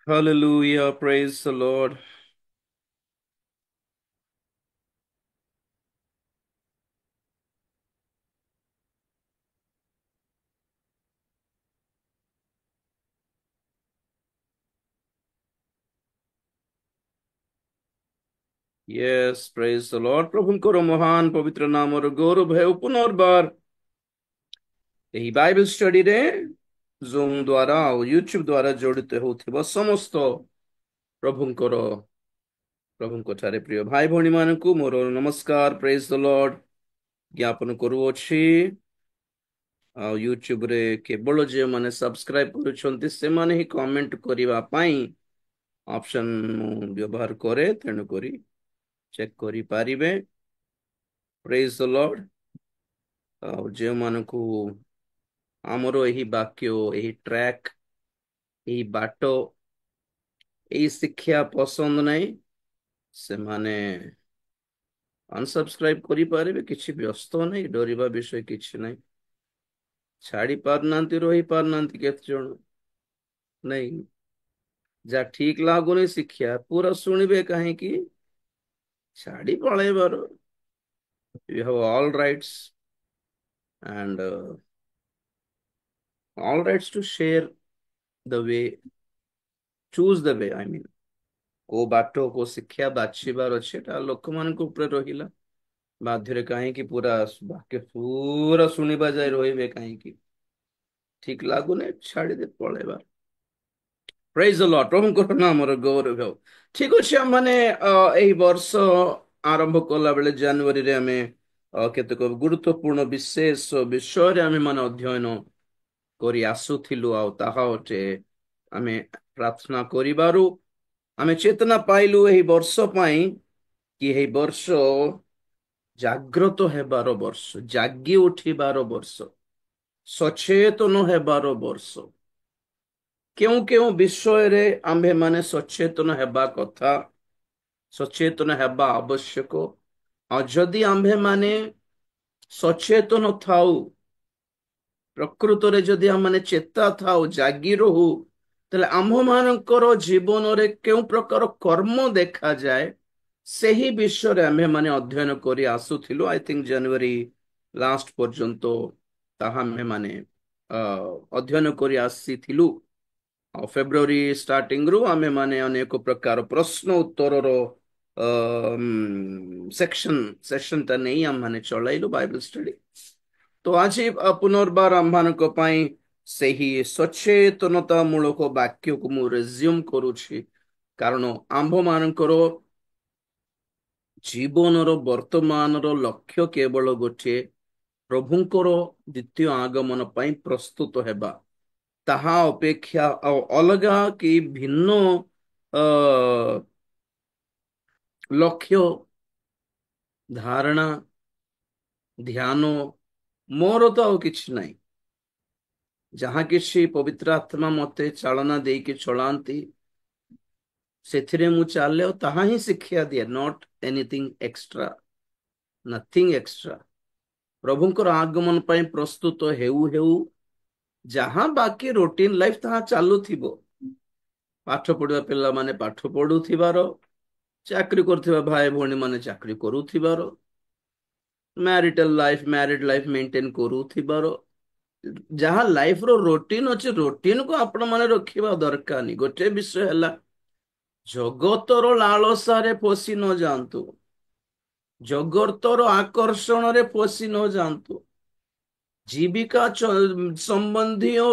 Hallelujah, praise the Lord. Yes, praise the Lord. ପ୍ରଭୁଙ୍କର ମହାନ ପବିତ୍ର ନାମର ଗୌରବ ହେଉ ପୁନର୍ବାର ଏହି ବାଇବଲ ଷ୍ଟଡିରେ ଜୁମ୍ ଦ୍ୱାରା ଆଉ ୟୁଟ୍ୟୁବ ଦ୍ୱାରା ଜଡ଼ିତ ହେଉଥିବା ସମସ୍ତ ପ୍ରଭୁଙ୍କର ପ୍ରଭୁଙ୍କ ଠାରେ ପ୍ରିୟ ଭାଇ ଭଉଣୀ ମାନଙ୍କୁ ମୋର ନମସ୍କାର, ପ୍ରେଜ ଦ ଲର୍ଡ ଜ୍ଞାପନ କରୁଅଛି। ଆଉ ୟୁଟ୍ୟୁବରେ କେବଳ ଯେଉଁମାନେ ସବସ୍କ୍ରାଇବ କରୁଛନ୍ତି ସେମାନେ ହିଁ କମେଣ୍ଟ କରିବା ପାଇଁ ଅପସନ୍ ମୁଁ ବ୍ୟବହାର କରେ, ତେଣୁକରି ଚେକ୍ କରିପାରିବେ। Praise the Lord. ଆଉ ଯେଉଁମାନଙ୍କୁ ଆମର ଏହି ବାକ୍ୟ, ଏହି ଟ୍ରାକ୍, ଏହି ବାଟ, ଏହି ଶିକ୍ଷା ପସନ୍ଦ ନାହିଁ, ସେମାନେ ଅନସବସ୍କ୍ରାଇବ କରିପାରିବେ। କିଛି ବ୍ୟସ୍ତ ନାହିଁ, ଡରିବା ବିଷୟ କିଛି ନାହିଁ। ଛାଡି ପାରୁନାହାନ୍ତି, ରହି ପାରୁନାହାନ୍ତି କେତେ ଜଣ ନାଇଁ, ଯାହା ଠିକ ଲାଗୁନି ଶିକ୍ଷା ପୁରା ଶୁଣିବେ କାହିଁକି, ଛାଡି ପଳେଇବାର। You have and all rights to share the way, choose the way, I mean କୋଉ ବାଟ କୋଉ ଶିକ୍ଷା ବାଛିବାର ଅଛି ଏଟା ଲୋକମାନଙ୍କ ଉପରେ ରହିଲା। ବାଧ୍ୟରେ କାହିଁକି ପୁରା ବାକ୍ୟ ପୁରା ଶୁଣିବା ଯାଏ ରହିବେ କାହିଁକି, ଠିକ ଲାଗୁନି ଛାଡିଦେ ପଳେଇବା। ପ୍ରେଜ ଦ ଲର୍ଡ, ପ୍ରଭୁଙ୍କର ନାମର ଗୌରବ ହେଉ। ଠିକ ଅଛି, ଆମମାନେ ଏହି ବର୍ଷ ଆରମ୍ଭ କଲା ବେଳେ ଜାନୁଆରୀରେ ଆମେ କେତେକ ଗୁରୁତ୍ୱପୂର୍ଣ୍ଣ ବିଶେଷ ବିଷୟରେ ଆମେ ମାନେ ଅଧ୍ୟୟନ କରି ଆସୁଥିଲୁ। ଆଉ ତାହା ଅଟେ, ଆମେ ପ୍ରାର୍ଥନା କରିବାରୁ ଆମେ ଚେତନା ପାଇଲୁ ଏହି ବର୍ଷ ପାଇଁ କି ଏହି ବର୍ଷ ଜାଗ୍ରତ ହେବାର ବର୍ଷ, ଜାଗି ଉଠିବାର ବର୍ଷ, ସଚେତନ ହେବାର ବର୍ଷ। କେଉଁ କେଉଁ ବିଷୟରେ ଆମ୍ଭେ ମାନେ ସଚେତନ ହେବା କଥା, ସଚେତନ ହେବା ଆବଶ୍ୟକ। ଆଉ ଯଦି ଆମ୍ଭେ ମାନେ ସଚେତନ ଥାଉ, ପ୍ରକୃତରେ ଯଦି ଆମମାନେ ଚେତା ଥାଉ, ଜାଗି ରହୁ, ତାହେଲେ ଆମ୍ଭମାନଙ୍କର ଜୀବନରେ କେଉଁ ପ୍ରକାର କର୍ମ ଦେଖାଯାଏ ସେହି ବିଷୟରେ ଆମେ ମାନେ ଅଧ୍ୟୟନ କରି ଆସୁଥିଲୁ। ଆଇ ଥିଙ୍କ ଜାନୁଆରୀ ଲାଷ୍ଟ ପର୍ଯ୍ୟନ୍ତ ତାହା ଆମେ ମାନେ ଅଧ୍ୟୟନ କରି ଆସିଥିଲୁ। ଆଉ ଫେବୃଆରୀ ଷ୍ଟାର୍ଟିଂରୁ ଆମେ ମାନେ ଅନେକ ପ୍ରକାର ପ୍ରଶ୍ନ ଉତ୍ତରର ସେକ୍ସନଟା ନେଇ ଆମେ ମାନେ ଚଳାଇଲୁ ବାଇବଲ ଷ୍ଟଡି। ତ ଆଜି ପୁନର୍ବାର ଆମ୍ଭମାନଙ୍କ ପାଇଁ ସେହି ସଚେତନତା ମୂଳକ ବାକ୍ୟକୁ ମୁଁ ରେଜ୍ୟୁମ କରୁଛି, କାରଣ ଆମ୍ଭମାନଙ୍କର ଜୀବନର ବର୍ତ୍ତମାନର ଲକ୍ଷ୍ୟ କେବଳ ଗୋଟିଏ, ପ୍ରଭୁଙ୍କର ଦ୍ୱିତୀୟ ଆଗମନ ପାଇଁ ପ୍ରସ୍ତୁତ ହେବା। ତାହା ଅପେକ୍ଷା ଆଉ ଅଲଗା କି ଭିନ୍ନ ଅ ଲକ୍ଷ୍ୟ, ଧାରଣା, ଧ୍ୟାନ ମୋର ତ ଆଉ କିଛି ନାହିଁ। ଯାହା କିଛି ପବିତ୍ର ଆତ୍ମା ମତେ ଚାଳନା ଦେଇକି ଚଳାନ୍ତି, ସେଥିରେ ମୁଁ ଚାଲେ ଆଉ ତାହା ହିଁ ଶିକ୍ଷା ଦିଏ। Not anything extra, Nothing extra. ପ୍ରଭୁଙ୍କର ଆଗମନ ପାଇଁ ପ୍ରସ୍ତୁତ ହେଉ ହେଉ ଯାହା ବାକି ରୁଟିନ ଲାଇଫ ତାହା ଚାଲୁଥିବ। ପାଠ ପଢିବା ପିଲାମାନେ ପାଠ ପଢୁଥିବାର, ଚାକିରି କରୁଥିବା ଭାଇ ଭଉଣୀ ମାନେ ଚାକିରି କରୁଥିବାର, ମ୍ୟାରିଡ ଲାଇଫ ମେଣ୍ଟେନ କରୁଥିବାର, ଯାହା ଲାଇଫର ରୁଟିନ ଅଛି, ରୁଟିନକୁ ଆପଣ ମାନେ ରଖିବା ଦରକାର ନାହିଁ। ଗୋଟେ ବିଷୟ ହେଲା, ଜଗତର ଲାଳସାରେ ପଶି ନ ଯାଆନ୍ତୁ, ଜଗତର ଆକର୍ଷଣରେ ପଶି ନ ଯାଆନ୍ତୁ, ଜୀବିକା ସମ୍ବନ୍ଧୀୟ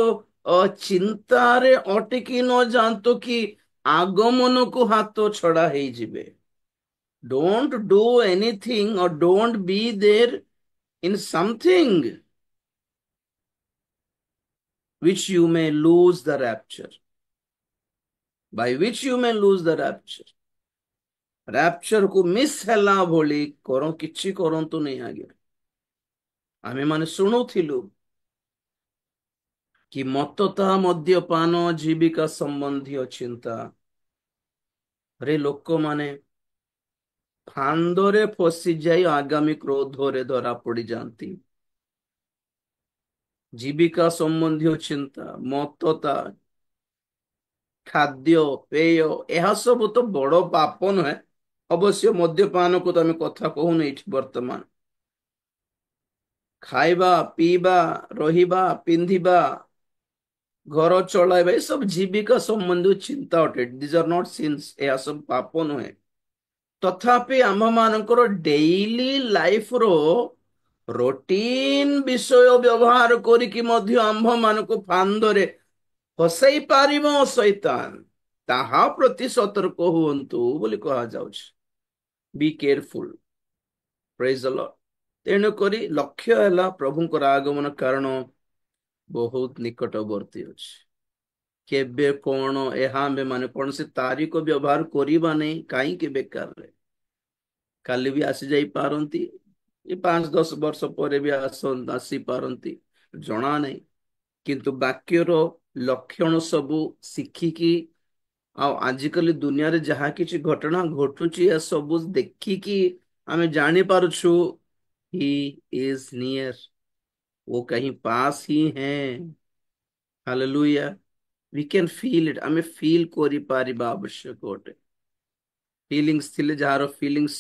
ଚିନ୍ତାରେ ଅଟକି ନ ଯାଆନ୍ତୁ କି ଆଗମନକୁ ହାତ ଛଡା ହେଇଯିବେ। Don't do anything or don't be there in something which you may lose the rapture, by which you may lose the rapture। ରାପଚର କୁ ମିସ୍ ହେଲା ଭଳି କିଛି କରନ୍ତୁନି ଆଜ୍ଞା। ଆମେ ମାନେ ଶୁଣୁଥିଲୁ କି ମତ୍ତତା, ମଦ୍ୟପାନ, ଜୀବିକା ସମ୍ବନ୍ଧୀୟ ଚିନ୍ତା ରେ ଲୋକମାନେ ଫାନ୍ଦରେ ଫସିଯାଇ ଆଗାମୀ କ୍ରୋଧରେ ଧରା ପଡିଯାନ୍ତି। ଜୀବିକା ସମ୍ବନ୍ଧୀୟ ଚିନ୍ତା, ମତତା, ଖାଦ୍ୟ, ପେୟ, ଏହା ସବୁ ତ ବଡ ପାପ ନୁହେଁ। ଅବଶ୍ୟ ମଦ୍ୟପାନକୁ ତ ଆମେ କଥା କହୁନି ଏଇଠି ବର୍ତ୍ତମାନ। ଖାଇବା, ପିଇବା, ରହିବା, ପିନ୍ଧିବା, ଘର ଚଳାଇବା ଏସବୁ ଜୀବିକା ସମ୍ବନ୍ଧୀୟ ଚିନ୍ତା ଅଟେ। ଦିଜ୍ ଆର୍ ନଟ୍ ସିନ୍ସ, ଏହା ସବୁ ପାପ ନୁହେଁ। ତଥାପି ଆମ ମାନଙ୍କର ଡେଇଲି ଲାଇଫ ର ରୋଟିନ ବିଷୟ ବ୍ୟବହାର କରିକି ମଧ୍ୟ ଆମ୍ଭ ମାନଙ୍କୁ ଫାନ୍ଦରେ ଫସାଇ ପାରିବ ଶୈତାନ। ତାହା ପ୍ରତି ସତର୍କ ହୁଅନ୍ତୁ ବୋଲି କୁହାଯାଉଛି। ବି କେୟାରଫୁଲ। Praise the Lord. ତେଣୁ କରି ଲକ୍ଷ୍ୟ ହେଲା ପ୍ରଭୁଙ୍କର ଆଗମନ କାରଣ ବହୁତ ନିକଟବର୍ତ୍ତୀ ଅଛି। କେବେ କଣ ଏହା ଆମେ ମାନେ କୌଣସି ତାରିଖ ବ୍ୟବହାର କରିବା ନାହିଁ, କାହିଁକି ବେକାରରେ। କାଲି ବି ଆସି ଯାଇ ପାରନ୍ତି, ଏ 5-10 ବର୍ଷ ପରେ ବି ଆସିପାରନ୍ତି, ଜଣା ନାହିଁ। କିନ୍ତୁ ବାକ୍ୟର ଲକ୍ଷଣ ସବୁ ଶିଖିକି ଆଉ ଆଜିକାଲି ଦୁନିଆରେ ଯାହା କିଛି ଘଟଣା ଘଟୁଛି ଏସବୁ ଦେଖିକି ଆମେ ଜାଣିପାରୁଛୁ ହି ଇଜ ନିୟର, वो कहीं पास ही है। Hallelujah. We can feel it, ଆମେ ଫିଲ୍ କରିପାରିବା ଆବଶ୍ୟକ ଅଟେ। ଫିଲିଂସ୍ ଥିଲେ, ଯାହାର ଫିଲିଂସ୍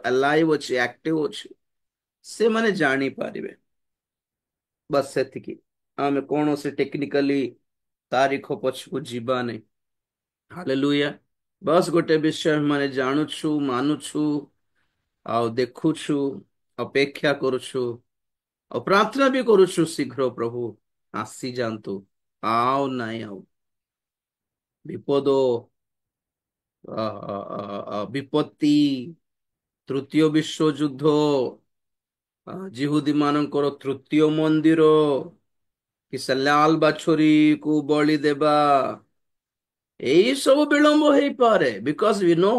ଆଲାଇଭ୍ ଅଛି, ଆକ୍ଟିଭ ଅଛି, ସେମାନେ ଜାଣିପାରିବେ। ବାସ୍ ସେତିକି। ଆମେ କୌଣସି ଟେକ୍ନିକାଲି ତାରିଖ ପଛକୁ ଯିବା ନାହିଁ। ହାଲେଲୁୟା। ବାସ୍ ଗୋଟେ ବିଷୟ ମାନେ ଜାଣୁଛୁ, ମାନୁଛୁ, ଆଉ ଦେଖୁଛୁ, ଅପେକ୍ଷା କରୁଛୁ, ଆଉ ପ୍ରାର୍ଥନା ବି କରୁଛୁ ଶୀଘ୍ର ପ୍ରଭୁ ଆସିଯାଆନ୍ତୁ। ଆଉ ନାଇଁ ଆଉ ବିପଦ, ବିପତ୍ତି, ତୃତୀୟ ବିଶ୍ୱଯୁଦ୍ଧ, ଜିହୁଦୀ ମାନଙ୍କର ତୃତୀୟ ମନ୍ଦିର, କି ସେ ଲାଲ ବାଛୁରୀକୁ ବଳି ଦେବା, ଏଇ ସବୁ ବିଳମ୍ବ ହେଇପାରେ। ବିକଜ ୟୁ ନୋ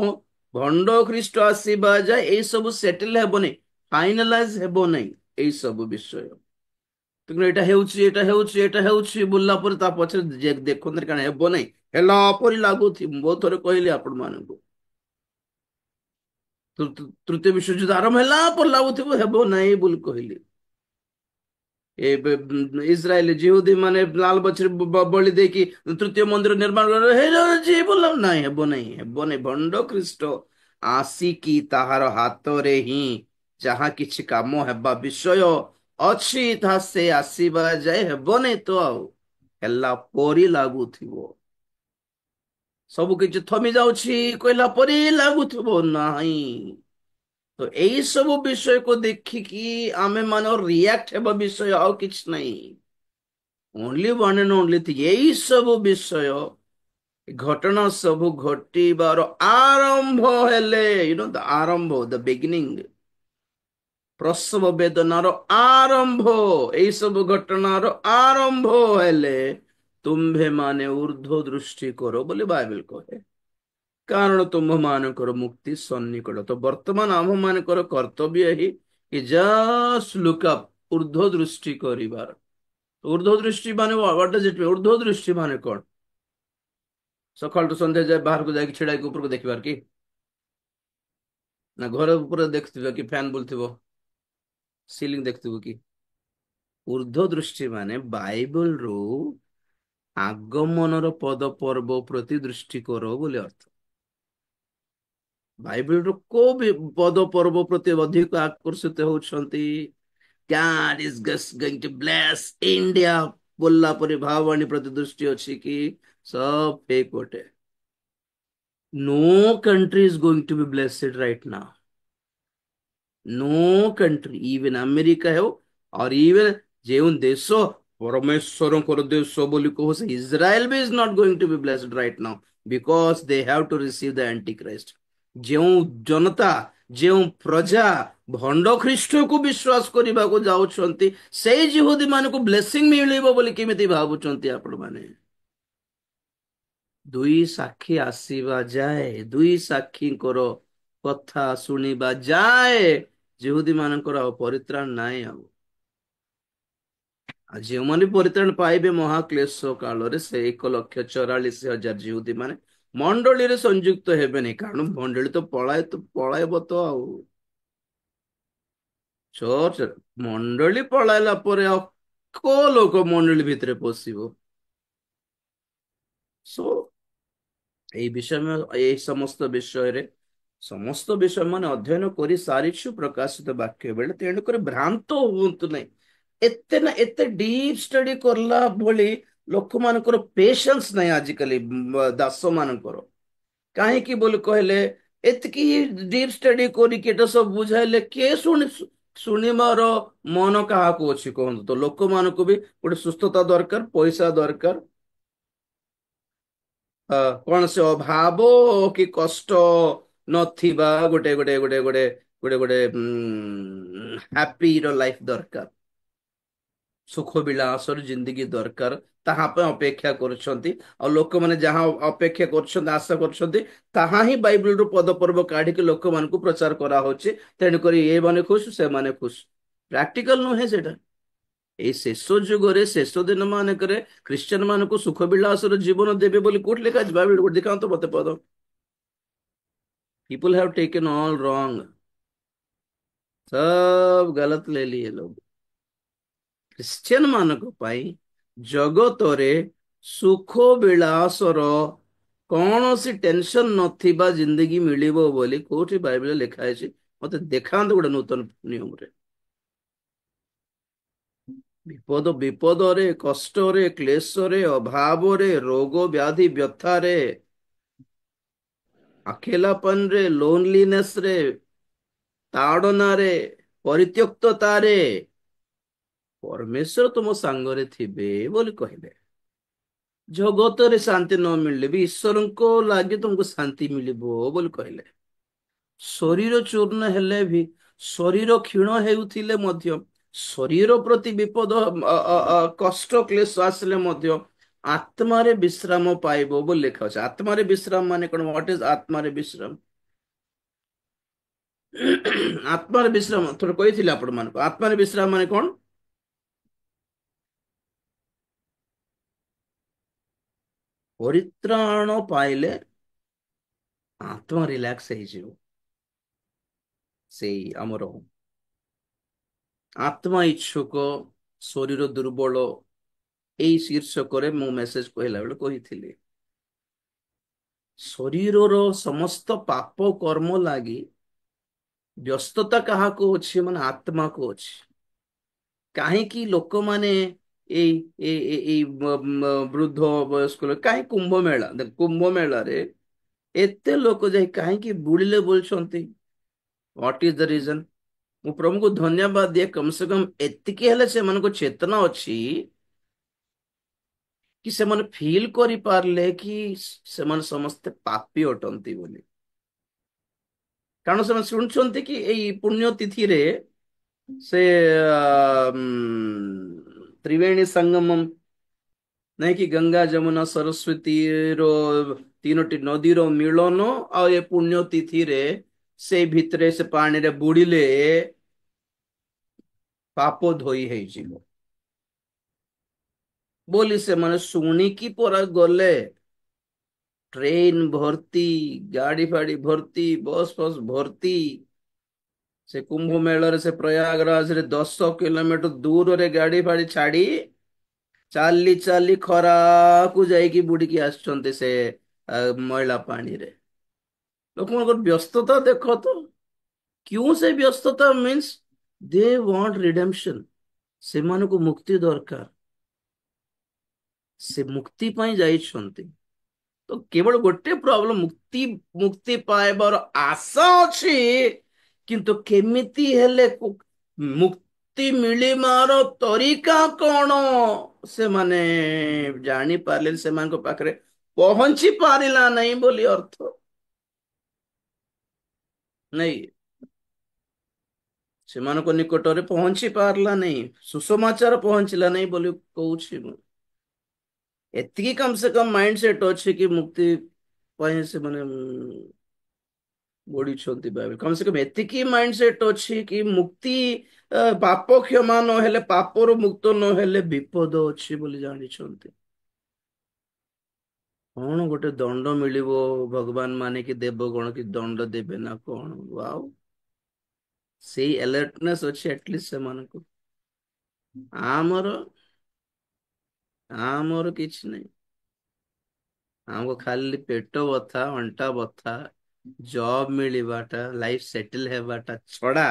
ଭଣ୍ଡ ଖ୍ରୀଷ୍ଟ ଆସିବା ଯାଏ ଏଇ ସବୁ ସେଟଲ ହେବନି, ଫାଇନାଲାଇଜ ହେବ ନାହିଁ ଏଇ ସବୁ ବିଷୟ। ତେଣୁ ଏଇଟା ହେଉଛି ବୁଲିଲା ପରେ ତା ପଛରେ ଦେଖନ୍ତି କାରଣ ହେବ ନାହିଁ, ହେଲା ପରି ଲାଗୁଥିବ। ମୁଁ ବହୁତ ଥର କହିଲି ଆପଣ ମାନଙ୍କୁ, ତୃତୀୟ ବିଶ୍ୱଯୁଦ୍ଧ ଆରମ୍ଭ ହେଲା ପରି ଲାଗୁଥିବ, ହେବ ନାହିଁ ବୋଲି କହିଲି। ଏବେ ଇସ୍ରାଏଲ ଜିହୁଦୀ ମାନେ ଲାଲ ବଛରେ ବଳି ଦେଇକି ତୃତୀୟ ମନ୍ଦିର ନିର୍ମାଣ ହେଇଯାଉଛି, ବୋଲ ନାହିଁ, ହେବ ନାହିଁ, ହେବ ନାହିଁ। ଭଣ୍ଡ ଖ୍ରୀଷ୍ଟ ଆସିକି ତାହାର ହାତରେ ହିଁ ଯାହା କିଛି କାମ ହେବା ବିଷୟ ଅଛି ତାହା ସେ ଆସିବା ଯାଏ ହେବନି ତ ଆଉ ହେଲା ପରି ଲାଗୁଥିବ। ସବୁ କିଛି ଥମି ଯାଉଛି କହିଲା ପରି ଲାଗୁଥିବ ନାହିଁ। ତ ଏଇ ସବୁ ବିଷୟକୁ ଦେଖିକି ଆମେ ମାନେ ରିଆକ୍ଟ ହେବା ବିଷୟ ଆଉ କିଛି ନାହିଁ। Only one and only thing, ଏଇ ସବୁ ବିଷୟ ଘଟଣା ସବୁ ଘଟିବାର ଆରମ୍ଭ ହେଲେ, ଆରମ୍ଭ, ଦ ବିଗିନିଂ, ପ୍ରସବ ବେଦନାର ଆରମ୍ଭ, ଏଇ ସବୁ ଘଟଣାର ଆରମ୍ଭ ହେଲେ ତୁମ୍ଭେ ମାନେ ଉର୍ଦ୍ଧ୍ୱ ଦୃଷ୍ଟି କର ବୋଲି ବାଇବେଲ କହେ। କାରଣ ତୁମ୍ଭ ମାନଙ୍କର ମୁକ୍ତି ସନ୍ନିକଟ। ତ ବର୍ତ୍ତମାନ ଆମ ମାନଙ୍କର କର୍ତ୍ତବ୍ୟ ଏହି କି ଜଷ୍ଟ ଲୁକ୍ ଅପ୍, ଉର୍ଦ୍ଧ୍ୱ ଦୃଷ୍ଟି କରିବାର। ଉର୍ଦ୍ଧ୍ୱ ଦୃଷ୍ଟି ମାନେ what does it mean? ଉର୍ଦ୍ଧ୍ୱ ଦୃଷ୍ଟି ମାନେ କଣ? ସକାଳଠୁ ସନ୍ଧ୍ୟା ଯାଏ ବାହାରକୁ ଯାଇକି ଛିଡା ହେଇକି ଉପରକୁ ଦେଖିବାର କି? ନା ଘର ଉପରେ ଦେଖୁଥିବ କି ଫ୍ୟାନ ବୁଲୁଥିବ, ସିଲିଂ ଦେଖୁଥିବ କି? ଉର୍ଦ୍ଧ୍ୱ ଦୃଷ୍ଟି ମାନେ ବାଇବଲରୁ ଆଗମନର ପଦ ପର୍ବ ପ୍ରତି ଦୃଷ୍ଟି କର ବୋଲି ଅର୍ଥ। ବାଇବଲର କୋଉ ବି ପଦ ପର୍ବ ପ୍ରତି ଅଧିକ ଆକର୍ଷିତ ହଉଛନ୍ତି? God is just going to bless India ବୋଲିଲା ପରେ ଭାବବାଣୀ ପ୍ରତି ଦୃଷ୍ଟି ଅଛି କି? ସବ ଫେକ୍ ଗୋଟେ। No country is going to be blessed right now. No country, even America ହେଉ or even ଯେଉଁ ଦେଶ ପରମେଶ୍ୱରଙ୍କର ଦେଶ ବୋଲି କହୁ, ସେ Israel B is not going to be blessed right now because they have to receive the Antichrist. ଯେଉଁ ଜନତା, ଯେଉଁ ପ୍ରଜା ଭଣ୍ଡ ଖ୍ରୀଷ୍ଟକୁ ବିଶ୍ୱାସ କରିବାକୁ ଯାଉଛନ୍ତି, ସେଇ ଜିହୁଦୀ ମାନଙ୍କୁ ବ୍ଲେସିଂ ମିଳିବ ବୋଲି କେମିତି ଭାବୁଛନ୍ତି ଆପଣ ମାନେ? ଦୁଇ ସାକ୍ଷୀ ଆସିବା ଯାଏ, ଦୁଇ ସାକ୍ଷୀଙ୍କର କଥା ଶୁଣିବା ଯାଏ ଜିହୁଦୀ ମାନଙ୍କର ଆଉ ପରିତ୍ରାଣ ନାହିଁ। ଆଉ ଯେଉଁମାନେ ପରିତ୍ରାଣ ପାଇବେ ମହାକ୍ଲେଶ କାଳରେ, ସେ 1,44,000 ଜିହୁଦୀ ମାନେ ମଣ୍ଡଳୀରେ ସଂଯୁକ୍ତ ହେବେନି, କାରଣ ମଣ୍ଡଳୀ ତ ପଳାଇବ ତ ଆଉ। ଚର୍ଚ୍ଚ ମଣ୍ଡଳୀ ପଳାଇଲା ପରେ ଆଉ କୋଉ ଲୋକ ମଣ୍ଡଳୀ ଭିତରେ ପଶିବ? ସୋ ଏଇ ସମସ୍ତ ବିଷୟ ମାନେ ଅଧ୍ୟୟନ କରି ସାରିଛୁ ପ୍ରକାଶିତ ବାକ୍ୟ ବେଳେ, ତେଣୁକରି ଭ୍ରାନ୍ତ ହୁଅନ୍ତୁ ନାହିଁ। ଏତେ ନା ଏତେ ଡିପ୍ ଷ୍ଟଡି କଲା ଭଳି ଲୋକମାନଙ୍କର ପେସେନ୍ସ ନାହିଁ ଆଜିକାଲି, ଦାସ ମାନଙ୍କର। କାହିଁକି ବୋଲି କହିଲେ, ଏତିକି ଡିପ୍ ଷ୍ଟଡି କରିକି ଏଟା ସବୁ ବୁଝାଇଲେ କିଏ ଶୁଣିବାର ମନ କାହାକୁ ଅଛି କୁହନ୍ତୁ ତ? ଲୋକମାନଙ୍କୁ ବି ଗୋଟେ ସୁସ୍ଥତା ଦରକାର, ପଇସା ଦରକାର, କୌଣସି ଅଭାବ କି କଷ୍ଟ ନଥିବା ଗୋଟେ ହ୍ୟାପିର ଲାଇଫ ଦରକାର, ସୁଖ ବିଳାସର ଜିନ୍ଦଗି ଦରକାର। ତାହା ପାଇଁ ଅପେକ୍ଷା କରୁଛନ୍ତି। ଆଉ ଲୋକମାନେ ଯାହା ଅପେକ୍ଷା କରୁଛନ୍ତି, ଆଶା କରୁଛନ୍ତି, ତାହା ହିଁ ବାଇବଲରୁ ପଦପର୍ବ କାଢିକି ଲୋକମାନଙ୍କୁ ପ୍ରଚାର କରାହଉଛି। ତେଣୁକରି ଏ ମାନେ ଖୁସି, ସେମାନେ ଖୁସି। ପ୍ରାକ୍ଟିକାଲ ନୁହେଁ ସେଟା। ଏଇ ଶେଷ ଯୁଗରେ, ଶେଷ ଦିନ ମାନଙ୍କରେ ଖ୍ରୀଷ୍ଟିଆନ ମାନଙ୍କୁ ସୁଖ ବିଳାସର ଜୀବନ ଦେବେ ବୋଲି କୋଉଠି ଲେଖା ଅଛି? ବାଇବଲ ଗୋଟେ ଦେଖାନ୍ତୁ ମତେ ପଦ। People have taken all wrong, सब गलत ले लिए लोग। ଖ୍ରୀଷ୍ଟିଆନ ମାନଙ୍କ ପାଇଁ ଜଗତରେ ସୁଖ ବିଳାସର କୌଣସି ଟେନସନ ନଥିବା ଜିନ୍ଦଗି ମିଳିବ ବୋଲି କୋଉଠି ବାଇବଲରେ ଲେଖା ହେଇଛି? ମତେ ଦେଖାନ୍ତୁ ଗୋଟେ ନୂତନ ନିୟମରେ। ବିପଦରେ, କଷ୍ଟରେ, କ୍ଲେଶରେ, ଅଭାବରେ, ରୋଗ ବ୍ୟାଧି ବ୍ୟଥାରେ, ଆକେଲାପନରେ, ଲୋନଲିନେସ ରେ, ତାଡନାରେ, ପରିତ୍ୟକ୍ତତାରେ ପରମେଶ୍ୱର ତୁମ ସାଙ୍ଗରେ ଥିବେ ବୋଲି କହିଲେ। ଜଗତରେ ଶାନ୍ତି ନ ମିଳିଲେ ବି ଈଶ୍ୱରଙ୍କ ଲାଗି ତୁମକୁ ଶାନ୍ତି ମିଳିବ ବୋଲି କହିଲେ। ଶରୀର ଚୂର୍ଣ୍ଣ ହେଲେ ବି, ଶରୀର କ୍ଷୀଣ ହେଉଥିଲେ ମଧ୍ୟ, ଶରୀର ପ୍ରତି ବିପଦ, କଷ୍ଟ କ୍ଲେଶ ଆସିଲେ ମଧ୍ୟ ଆତ୍ମାରେ ବିଶ୍ରାମ ପାଇବ ବୋଲି ଲେଖା ଅଛି। ଆତ୍ମାରେ ବିଶ୍ରାମ ମାନେ କଣ? ହ୍ୱାଟ ଇଜ ଆତ୍ମାରେ ବିଶ୍ରାମ? ଆତ୍ମାରେ ବିଶ୍ରାମ ଥରେ କହିଥିଲି ଆପଣ ମାନଙ୍କୁ। ଆତ୍ମାରେ ବିଶ୍ରାମ ମାନେ କଣ? ପରିତ୍ରାଣ ପାଇଲେ ଆତ୍ମା ରିଲାକ୍ସ ହେଇଯିବ। ସେଇ ଆମର ଆତ୍ମା ଇଚ୍ଛୁକ, ଶରୀର ଦୁର୍ବଳ, ଏଇ ଶୀର୍ଷକରେ ମୁଁ ମେସେଜ କହିଲା ବେଳେ କହିଥିଲି। ଶରୀରର ସମସ୍ତ ପାପ କର୍ମ ଲାଗି ବ୍ୟସ୍ତତା କାହାକୁ ଅଛି? ମାନେ ଆତ୍ମାକୁ ଅଛି। କାହିଁକି ଲୋକମାନେ ଏଇ ବୃଦ୍ଧ ବୟସ୍କ ଲୋକ କାହିଁ କୁମ୍ଭ ମେଳା, କୁମ୍ଭ ମେଳାରେ ଏତେ ଲୋକ ଯାଇ କାହିଁକି ବୁଲିଲେ ବୋଲୁଛନ୍ତି? What is the reason? ମୁଁ ପ୍ରଭୁଙ୍କୁ ଧନ୍ୟବାଦ ଦିଏ, କମ ସେ କମ ଏତିକି ହେଲେ ସେମାନଙ୍କ ଚେତନା ଅଛି କି ସେମାନେ ଫିଲ୍ କରିପାରିଲେ କି ସେମାନେ ସମସ୍ତେ ପାପୀ ଅଟନ୍ତି ବୋଲି। କାରଣ ସେମାନେ ଶୁଣୁଛନ୍ତି କି ଏଇ ପୁଣ୍ୟ ତିଥିରେ ସେ ତ୍ରିବେଣୀ ସଙ୍ଗମମ୍, ନାଇଁ କି ଗଙ୍ଗା ଯମୁନା ସରସ୍ୱତୀର ତିନୋଟି ନଦୀର ମିଳନ, ଆଉ ଏ ପୁଣ୍ୟ ତିଥିରେ ସେଇ ଭିତରେ ସେ ପାଣିରେ ବୁଡ଼ିଲେ ପାପ ଧୋଇ ହେଇଯିବ ବୋଲି ସେମାନେ ଶୁଣିକି ପରା ଗଲେ। ट्रेन भर्ती, गाड़ी फाड़ी भर्ती, बस फस भर्ती। से कुंभ मेଳରେ ସେ ପ୍ରୟାଗରାଜରେ 10 କିଲୋମିଟର ଦୂରରେ ଗାଡି ଫାଡି ଛାଡି ଚାଲି ଚାଲି ଖରାକୁ ଯାଇକି ବୁଡିକି ଆସୁଛନ୍ତି ସେ ମଇଳା ପାଣିରେ। ଲୋକମାନଙ୍କର ବ୍ୟସ୍ତତା ଦେଖ ତ। क्यों ସେ ବ୍ୟସ୍ତତା? ମିନ୍ସ ଦେ ୱାଣ୍ଟ ରିଡେମ୍ପସନ। ସେମାନଙ୍କୁ ମୁକ୍ତି ଦରକାର। ସେ ମୁକ୍ତି ପାଇଁ ଯାଇଛନ୍ତି। ତ କେବଳ ଗୋଟେ ପ୍ରୋବ୍ଲେମ, ମୁକ୍ତି ମୁକ୍ତି ପାଇବାର ଆଶା ଅଛି, କିନ୍ତୁ କେମିତି ହେଲେ ମୁକ୍ତି ମିଳିବାର ତରିକା କଣ ସେମାନେ ଜାଣି ପାରିଲେ, ସେମାନଙ୍କ ପାଖରେ ପହଞ୍ଚି ପାରିଲା ନାହିଁ ବୋଲି ଅର୍ଥ। ନାଇଁ, ସେମାନଙ୍କ ନିକଟରେ ପହଞ୍ଚି ପାରିଲା ନାହିଁ, ସୁସମାଚାର ପହଞ୍ଚିଲା ନାହିଁ ବୋଲି କହୁଛି ମୁଁ। ଏତିକି କମ ସେ କମ ମାଇଣ୍ଡ ସେଟ ଅଛି କି ମୁକ୍ତି ପାଇଁ ସେମାନେ ବଢିଛନ୍ତି। କମ ସେ କମ ଏତିକି ମାଇଣ୍ଡ ସେଟ ଅଛି କି ମୁକ୍ତି, ପାପ କ୍ଷମା ନହେଲେ, ପାପରୁ ମୁକ୍ତ ନହେଲେ ବିପଦ ଅଛି ବୋଲି ଜାଣିଛନ୍ତି। କଣ ଗୋଟେ ଦଣ୍ଡ ମିଳିବ, ଭଗବାନ ମାନେ କି ଦେବ ଗଣ କି ଦଣ୍ଡ ଦେବେ ନା କଣ, ଆଉ ସେଇ ଆଲର୍ଟନେସ୍ ଅଛି ଆଟଲିଷ୍ଟ ସେମାନଙ୍କୁ। ଆମର ଆମର କିଛି ନାହିଁ। ଆମକୁ ଖାଲି ପେଟ ବଥା, ଅଣ୍ଟା ବଥା, ଜବ ମିଳିବାଟା, ଲାଇଫ ସେଟଲ ହେବାଟା ଛଡା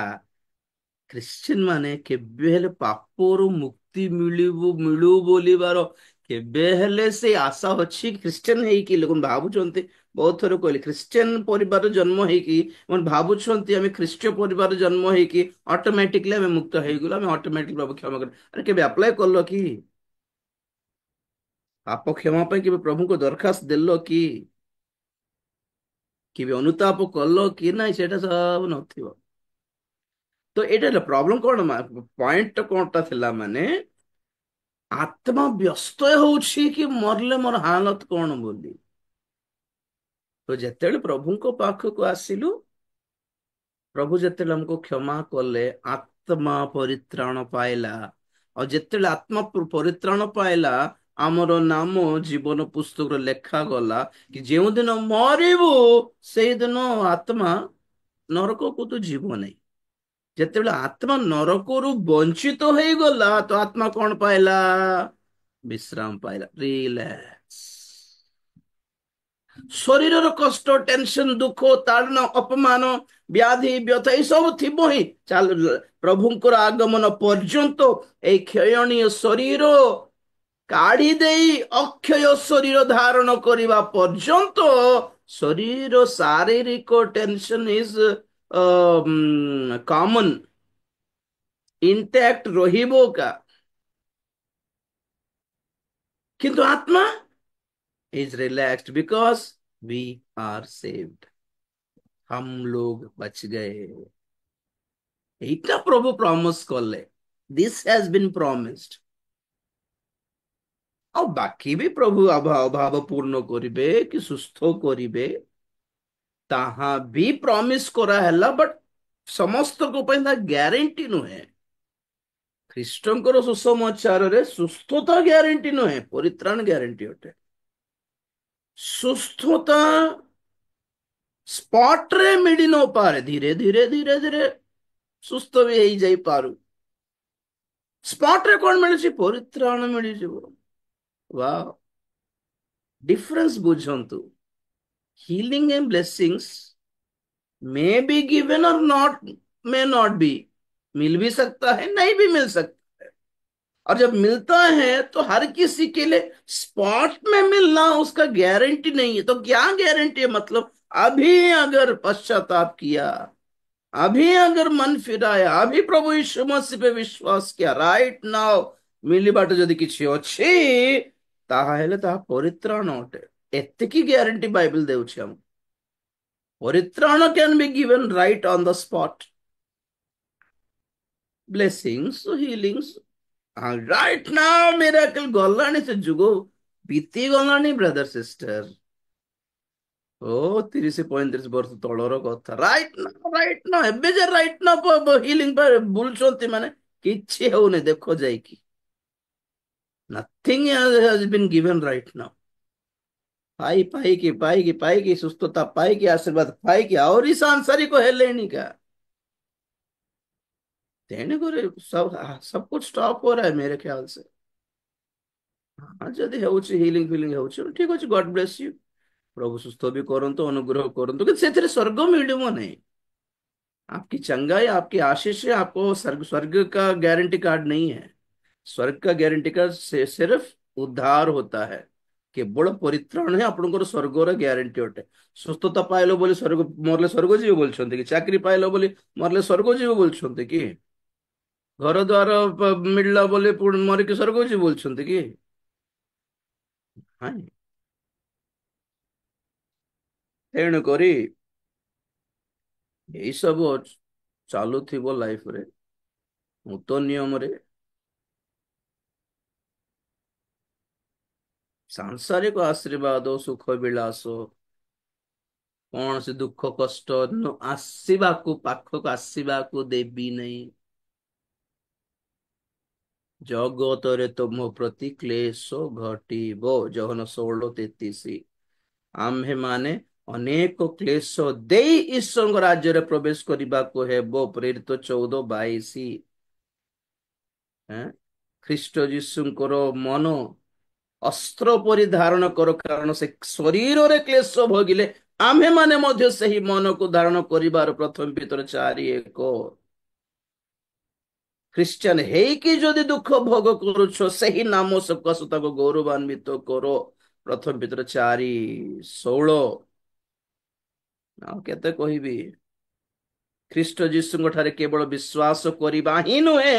ଖ୍ରୀଷ୍ଟିଆନ ମାନେ କେବେ ହେଲେ ପାପରୁ ମୁକ୍ତି ମିଳୁ ବୋଲିବାର କେବେ ହେଲେ ସେ ଆଶା ଅଛି? ଖ୍ରୀଷ୍ଟିଆନ ହେଇକି ଲୋକ ଭାବୁଛନ୍ତି, ବହୁତ ଥର କହିଲେ ଖ୍ରୀଷ୍ଟିଆନ ପରିବାର ଜନ୍ମ ହେଇକି ମାନେ ଭାବୁଛନ୍ତି ଆମେ ଖ୍ରୀଷ୍ଟ ପରିବାର ଜନ୍ମ ହେଇକି ଅଟୋମେଟିକଲି ଆମେ ମୁକ୍ତ ହେଇଗଲୁ, ଆମେ ଅଟୋମେଟିକ ପ୍ରଭୁ କ୍ଷମା କରୁ। ଆରେ କେବେ ଆପ୍ଲାଏ କଲ କି? ପାପ କ୍ଷମା ପାଇଁ କେବେ ପ୍ରଭୁଙ୍କ ଦରଖାସ୍ତ ଦେଲ କି? କେବେ ଅନୁତାପ କଲ କି? ନାଇଁ, ସେଇଟା ସବୁ ନଥିବ। ତ ଏଇଟା ହେଲା ପ୍ରୋବ୍ଲେମ କଣ, ପଏଣ୍ଟ କଣଟା ଥିଲା ମାନେ ଆତ୍ମା ବ୍ୟସ୍ତ ହଉଛି କି ମରିଲେ ମୋର ହାଲତ କଣ ବୋଲି। ତ ଯେତେବେଳେ ପ୍ରଭୁଙ୍କ ପାଖକୁ ଆସିଲୁ, ପ୍ରଭୁ ଯେତେବେଳେ ଆମକୁ କ୍ଷମା କଲେ, ଆତ୍ମା ପରିତ୍ରାଣ ପାଇଲା। ଆଉ ଯେତେବେଳେ ଆତ୍ମା ପରିତ୍ରାଣ ପାଇଲା, ଆମର ନାମ ଜୀବନ ପୁସ୍ତକରେ ଲେଖାଗଲା କି ଯେଉଁଦିନ ମରିବୁ ସେଇଦିନ ଆତ୍ମା ନରକକୁ ତ ଯିବ ନାହିଁ। ଯେତେବେଳେ ଆତ୍ମା ନରକରୁ ବଞ୍ଚିତ ହେଇଗଲା, ତ ଆତ୍ମା କଣ ପାଇଲା? ବିଶ୍ରାମ ପାଇଲା, ରିଲାକ୍ସ। ଶରୀରର କଷ୍ଟ, ଟେନସନ, ଦୁଃଖ, ତାଡ଼ନା, ଅପମାନ, ବ୍ୟାଧି ବ୍ୟଥା ଏଇ ସବୁ ଥିବ ହିଁ। ଚାଲ ପ୍ରଭୁଙ୍କର ଆଗମନ ପର୍ଯ୍ୟନ୍ତ ଏଇ କ୍ଷୟଣୀୟ ଶରୀର କାଢି ଦେଇ ଅକ୍ଷୟ ଶରୀର ଧାରଣ କରିବା ପର୍ଯ୍ୟନ୍ତ ଶରୀର ଶାରୀରିକ ଟେନସନ ଇଜ କମନ, ଇଣ୍ଟାକ୍ଟ ରହିବ का। किंतु आत्मा is relaxed because we are saved. हम लोग बच गए। এইটা প্রভু প্রমিস কলে, দিস হ্যাজ বিন প্রমিসড। ଆଉ ବାକି ବି ପ୍ରଭୁ ଅଭାବ ପୂର୍ଣ୍ଣ କରିବେ କି ସୁସ୍ଥ କରିବେ, ତାହା ବି ପ୍ରମିସ କରାହେଲା, ବଟ ସମସ୍ତଙ୍କ ପାଇଁ ତା ଗ୍ୟାରେଣ୍ଟି ନୁହେଁ। ଖ୍ରୀଷ୍ଟଙ୍କର ସୁସମାଚାରରେ ସୁସ୍ଥତା ଗ୍ୟାରେଣ୍ଟି ନୁହେଁ, ପରିତ୍ରାଣ ଗ୍ୟାରେଣ୍ଟି ଅଟେ। ସୁସ୍ଥତା ସ୍ପଟରେ ମିଳି ନପାରେ, ଧୀରେ ଧୀରେ ଧୀରେ ଧୀରେ ସୁସ୍ଥ ବି ହେଇଯାଇପାରୁ। ସ୍ପଟରେ କଣ ମିଳୁଛି? ପରିତ୍ରାଣ ମିଳିଯିବ। ୱାଓ, डिफरेंस बुझंतु। Healing and blessings may be given और नॉट, मे नॉट बी, मिल भी सकता है, नहीं भी मिल सकता है। और जब मिलता है तो हर किसी के लिए स्पॉट में मिलना उसका गारंटी नहीं है। तो क्या गारंटी है? मतलब अभी अगर पश्चाताप किया, अभी अगर मन फिराया, अभी प्रभु यीशु मसीह पे विश्वास किया, राइट नाउ मिलिबाटे जदि किछि अछि, ताहाहेले ताहा परित्राण अटे। एतिकी ग्यारंटी बाइबल देउछि हम। परित्राण can be given right on the spot. Blessings, healings right now, miracle गलानी से जुगो बीती गलानी ब्रदर सिस्टर। ओ 30-35 ବର୍ଷ ତଳର କଥା। ରାଇଟ ନା ଏବେ ଯେ ରାଇଟ ନା ହିଲିଂ ବୁଲୁଛନ୍ତି ମାନେ କିଛି ହଉନି, ଦେଖ ଯାଇକି। ନଥିଙ୍ଗ ହାଜ ବିନ୍ ଗିଭେନ ରାଇଟ ନାଉ। ପାଇକି ସୁସ୍ଥତା ପାଇକି आशीर्वाद पाइकी और सांसारिक हेलेनी का। तेणु करे सब कुछ स्टॉप हो रहा है मेरे ख्याल से। हाँ, जदि होउछि हिलिंग फीलिंग होउछि ठीक अछि, गॉड ब्लेस यू। प्रभु सुस्थ भी करंतु, अनुग्रह करंतु, कि सेथिरे स्वर्ग मिलिबो नहीं। आपकी चंगाई, आपकी आशीष है, आपको स्वर्ग स्वर्ग का गारंटी कार्ड नहीं है। स्वर्ग का गारंटी कार्ड से सिर्फ उद्धार होता है, केवल परित्राण है आपनकर स्वर्गर ग्यारंटी अटे। सुस्थता पाइलो बोली स्वर्ग मरले स्वर्ग जीव बोलछन्ते कि? चाकरी पाइलो बोली मरले स्वर्ग जीव बोलछन्ते कि? घर द्वार मिलला बोली मरिक स्वर्ग जीव बोलछन्ते कि? हाँ, तेणु करी यही सब चालुथिबो लाइफ रे, नूतन नियम रे। सांसारिक आशीर्वाद सुख विलास कौन से दुख कष्ट आसवाक पाखक आसवाक देवी नहीं। जगत रे तुम प्रति क्लेश घटिबो, जहन 16:33। आम्भे माने अनेक क्लेश देई ईश्वर राज्य रे प्रवेश କରିବାକୁ ହେବ ପ୍ରେରିତ 14:22। ଖ୍ରୀଷ୍ଟ ଯୀଶୁଙ୍କର ମନ ଅସ୍ତ୍ର ପରି ଧାରଣ କର, କାରଣ ସେ ଶରୀରରେ କ୍ଲେଶ ଭୋଗିଲେ ଆମ୍ଭେ ମାନେ ମଧ୍ୟ ସେହି ମନକୁ ଧାରଣ କରିବାର। ପ୍ରଥମ ପିତର 4:1। ଖ୍ରୀଷ୍ଟିଆନ ହେଇକି ଯଦି ଦୁଃଖ ଭୋଗ କରୁଛ, ସେହି ନାମ ସକାଶେ ତାକୁ ଗୌରବାନ୍ୱିତ କର। ପ୍ରଥମ ପିତର 4:16। ଆଉ କେତେ କହିବି। ଖ୍ରୀଷ୍ଟ ଯୀଶୁଙ୍କ ଠାରେ କେବଳ ବିଶ୍ୱାସ କରିବା ହିଁ ନୁହେଁ,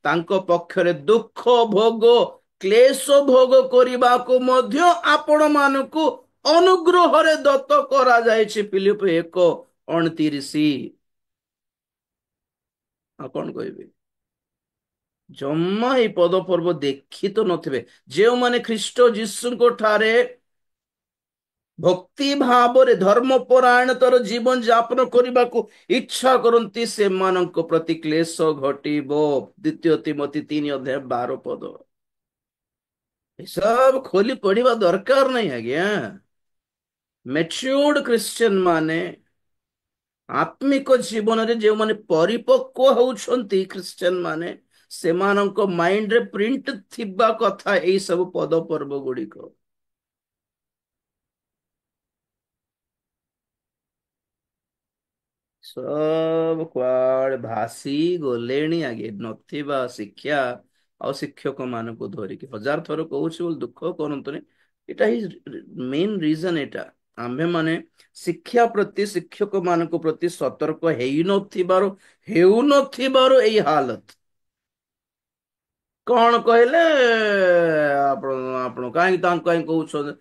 ତାଙ୍କ ପକ୍ଷରେ ଦୁଃଖ ଭୋଗ କ୍ଲେଶ ଭୋଗ କରିବାକୁ ମଧ୍ୟ ଆପଣ ମାନଙ୍କୁ ଅନୁଗ୍ରହରେ ଦତ୍ତ କରାଯାଇଛି। ଫିଲିପ 1:29। ଆଉ କଣ କହିବି। ଜମା ଏଇ ପଦ ପର୍ବ ଦେଖି ତ ନଥିବେ। ଯେଉଁମାନେ ଖ୍ରୀଷ୍ଟ ଯୀଶୁଙ୍କ ଠାରେ ଭକ୍ତି ଭାବରେ ଧର୍ମପରାୟଣତାର ଜୀବନ ଯାପନ କରିବାକୁ ଇଚ୍ଛା କରନ୍ତି, ସେମାନଙ୍କ ପ୍ରତି କ୍ଲେଶ ଘଟିବ। ଦ୍ୱିତୀୟ ତିମୋଥୀ 3:12। ଏସବୁ ଖୋଲି ପଢିବା ଦରକାର ନାହିଁ ଆଜ୍ଞା। ମେଚ୍ୟୁର୍ଡ ଖ୍ରୀଷ୍ଟିଆନ ମାନେ, ଆତ୍ମିକ ଜୀବନରେ ଯେଉଁମାନେ ପରିପକ୍व ହଉଛନ୍ତି ଖ୍ରୀଷ୍ଟିଆନ ମାନେ, ସେମାନଙ୍କ ମାଇଣ୍ଡରେ ପ୍ରିଣ୍ଟ ଥିବା କଥା ଏଇ ସବୁ ପଦ ପର୍ବ ଗୁଡିକ। ସବୁ କୁଆଡେ ଭାସି ଗଲେଣି ଆଗେ। ନଥିବା ଶିକ୍ଷା ଆଉ ଶିକ୍ଷକ ମାନଙ୍କୁ ଧରିକି ହଜାର ଥର କହୁଛି ବୋଲି ଦୁଃଖ କରନ୍ତୁନି। ଏଇଟା ହିଁ ମେନ୍ ରିଜନ। ଏଇଟା ଆମ୍ଭେ ମାନେ ଶିକ୍ଷା ପ୍ରତି, ଶିକ୍ଷକ ମାନଙ୍କ ପ୍ରତି ସତର୍କ ହେଉନଥିବାରୁ ଏଇ ହାଲତ। କଣ କହିଲେ ଆପଣ ଆପଣ କାହିଁକି ତାଙ୍କୁ କାହିଁକି କହୁଛନ୍ତି,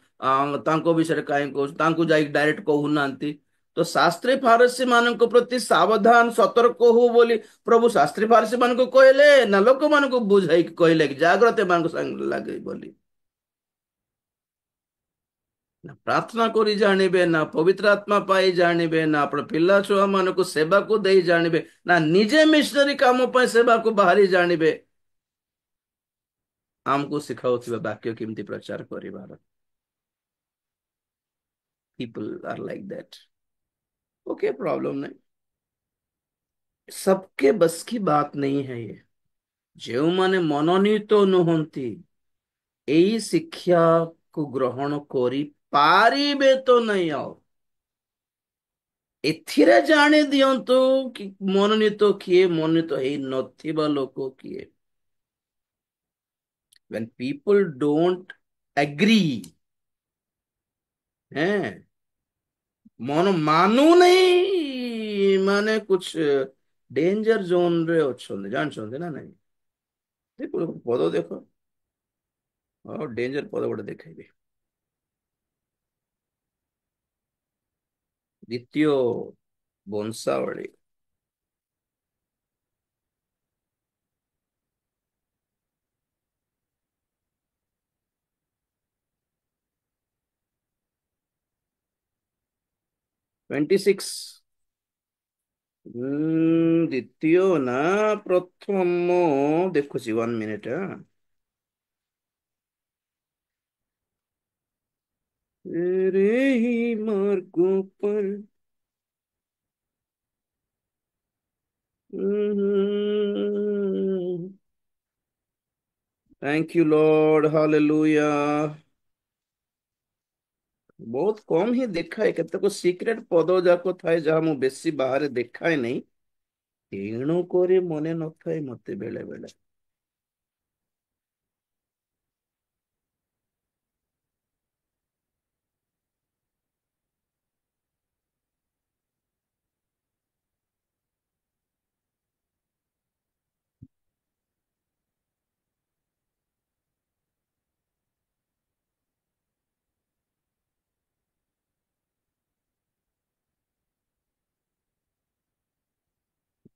ତାଙ୍କ ବିଷୟରେ କାହିଁକି କହୁଛନ୍ତି, ତାଙ୍କୁ ଯାଇକି ଡାଇରେକ୍ଟ କହୁନାହାନ୍ତି। ତ ଶାସ୍ତ୍ରୀ ଫାରସୀ ମାନଙ୍କ ପ୍ରତି ସାବଧାନ ସତର୍କ ହଉ ବୋଲି ପ୍ରଭୁ ଶାସ୍ତ୍ରୀ ଫାରସୀ ମାନଙ୍କୁ କହିଲେ, ନା ଲୋକମାନଙ୍କୁ ବୁଝାଇକି କହିଲେ କି ଜାଗ୍ରତ ମାନଙ୍କ ସାଙ୍ଗେ ଲାଗେ ବୋଲି? ନା ପ୍ରାର୍ଥନା କରି ଜାଣିବେ, ନା ପବିତ୍ର ଆତ୍ମା ପାଇ ଜାଣିବେ, ନା ଆପଣ ପିଲା ଛୁଆ ମାନଙ୍କୁ ସେବାକୁ ଦେଇ ଜାଣିବେ, ନା ନିଜେ ମିଶନରୀ କାମ ପାଇଁ ସେବାକୁ ବାହାରି ଜାଣିବେ। ଆମକୁ ଶିଖାଉଥିବା ବାକ୍ୟ କେମିତି ପ୍ରଚାର କରିବାର। People are like that. Okay, problem नहीं। सबके बस की बात नहीं है ये। ଯେଉଁମାନେ ମନୋନୀତ ନୁହନ୍ତି ଏଇ ଶିକ୍ଷାକୁ ଗ୍ରହଣ କରି ପାରିବେ ତ ନାହିଁ। ଆଉ ଏଥିରେ ଜାଣି ଦିଅନ୍ତୁ କି ମନୋନୀତ କିଏ, ମନୋନୀତ ହେଇ ନଥିବା ଲୋକ କିଏ। when people don't agree, हैं, ମନ ମାନୁ नहीं, ମାନେ कुछ ଡେଞ୍ଜର ଜୋନ ରେ ଅଛନ୍ତି, ଜାଣିଛନ୍ତି ନା ନାଇଁ? ଦେଖ ପଦ ଦେଖ। ହଁ, ଡେଞ୍ଜର ପଦ ଗୋଟେ ଦେଖେଇବି। ଦ୍ୱିତୀୟ ବଂଶାବଳୀ। 26। ଦ୍ୱିତୀୟ ନା ପ୍ରଥମ ଦେଖୁଛି, 1 ମିନିଟ। तेरे ही मार्गों पर। Thank you Lord, hallelujah. ବହୁତ କମ ହିଁ ଦେଖାଏ, କେତେକ ସିକ୍ରେଟ ପଦ ଯାକ ଥାଏ ଯାହା ମୁଁ ବେଶୀ ବାହାରେ ଦେଖାଏ ନାହିଁ। ତେଣୁ କରି ମନେ ନଥାଏ ମତେ ବେଳେ ବେଳେ।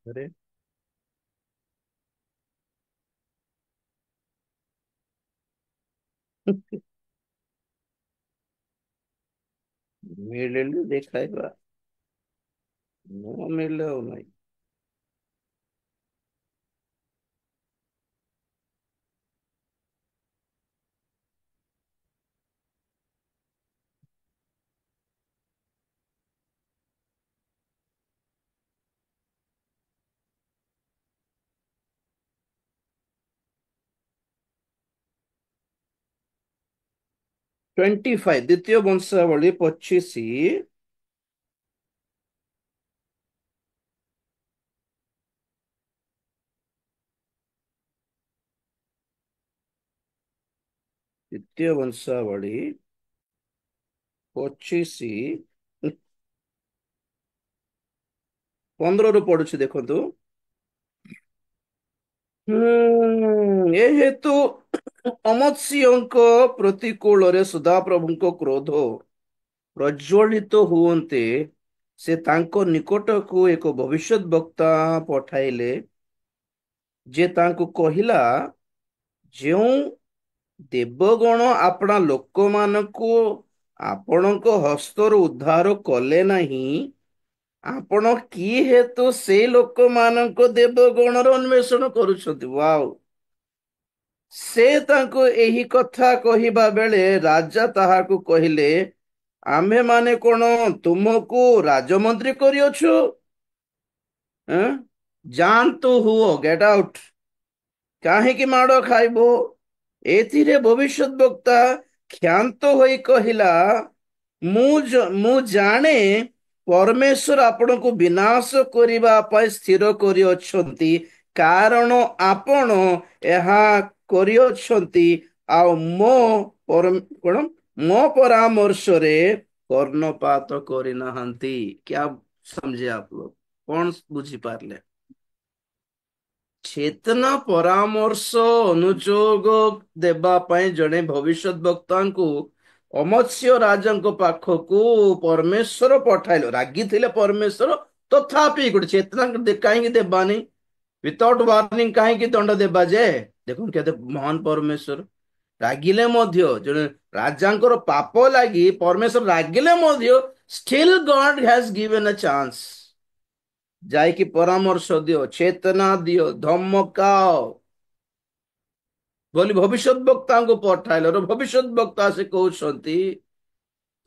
अरे, ମିଳିଲେ ଦେଖାଇବା, ନ ମିଳିଲେ ଆଉ ନାହିଁ। 25 ଦ୍ୱିତୀୟ ବଂଶାବଳୀ 25। ଦ୍ୱିତୀୟ ବଂଶାବଳୀ 25 15 ରୁ ପଢୁଛି ଦେଖନ୍ତୁ। ଏ ହେତୁ ଅମତ୍ସ୍ୟଙ୍କ ପ୍ରତିକୂଳରେ ସଦାପ୍ରଭୁଙ୍କ କ୍ରୋଧ ପ୍ରଜ୍ୱଳିତ ହୁଅନ୍ତେ ସେ ତାଙ୍କ ନିକଟକୁ ଏକ ଭବିଷ୍ୟତ ବକ୍ତା ପଠାଇଲେ, ଯେ ତାଙ୍କୁ କହିଲା, ଯେଉଁ ଦେବଗଣ ଆପଣା ଲୋକମାନଙ୍କୁ ଆପଣଙ୍କ ହସ୍ତରୁ ଉଦ୍ଧାର କଲେ ନାହିଁ, ଆପଣ କି ହେତୁ ସେଇ ଲୋକମାନଙ୍କ ଦେବଗଣର ଅନ୍ୱେଷଣ କରୁଛନ୍ତି? ୱାଓ! ସେ ତାଙ୍କୁ ଏହି କଥା କହିବା ବେଳେ ରାଜା ତାହାକୁ କହିଲେ, ଆମ୍ଭେମାନେ କଣ ତୁମକୁ ରାଜମନ୍ତ୍ରୀ କରିଅଛୁ? ଏଁ? ଯାଆନ୍ତୁ, ହୁଅ, ଗେଟ୍ ଆଉଟ୍। କାହିଁକି ମାଡ଼ ଖାଇବ? ଏଥିରେ ଭବିଷ୍ୟତ ବକ୍ତା କ୍ଷାନ୍ତ ହୋଇ କହିଲା, ମୁଁ ଜାଣେ ପରମେଶ୍ୱର ଆପଣଙ୍କୁ ବିନାଶ କରିବା ପାଇଁ ସ୍ଥିର କରିଅଛନ୍ତି, କାରଣ ଆପଣ ଏହା କରିଅଛନ୍ତି ଆଉ କଣ ମୋ ପରାମର୍ଶରେ କର୍ଣ୍ଣପାତ କରିନାହାନ୍ତି। क्या समझे आप लोग? कौन बुझी पारले? ଚେତନା ପରାମର୍ଶ ଅନୁଯୋଗ ଦେବା ପାଇଁ ଜଣେ ଭବିଷ୍ୟତ ବକ୍ତାଙ୍କୁ ଅମତ୍ସ୍ୟ ରାଜାଙ୍କ ପାଖକୁ ପରମେଶ୍ୱର ପଠାଇଲେ। ରାଗିଥିଲେ ପରମେଶ୍ୱର, ତଥାପି ଗୋଟେ ଚେତନା କାହିଁକି ଦେବାନି? ୱିଥାଉଟ୍ ୱାର୍ଣ୍ଣିଂ କାହିଁକି ଦଣ୍ଡ ଦେବା? ଯେ ଦେଖନ୍ତୁ କେତେ ମହାନ ପରମେଶ୍ୱର। ରାଗିଲେ ମଧ୍ୟ, ଜଣେ ରାଜାଙ୍କର ପାପ ଲାଗି ପରମେଶ୍ୱର ରାଗିଲେ ମଧ୍ୟ, ଷ୍ଟିଲ୍ ଗଡ୍ ହ୍ୟାଜ ଗିଭେନ୍ ଅ ଚାନ୍ସ। ଯାଇକି ପରାମର୍ଶ ଦିଅ, ଚେତନା ଦିଅ, ଧମକାଅ ବୋଲି ଭବିଷ୍ୟତ ବକ୍ତାଙ୍କୁ ପଠାଇଲେ। ଭବିଷ୍ୟତ ବକ୍ତା ସେ କହୁଛନ୍ତି,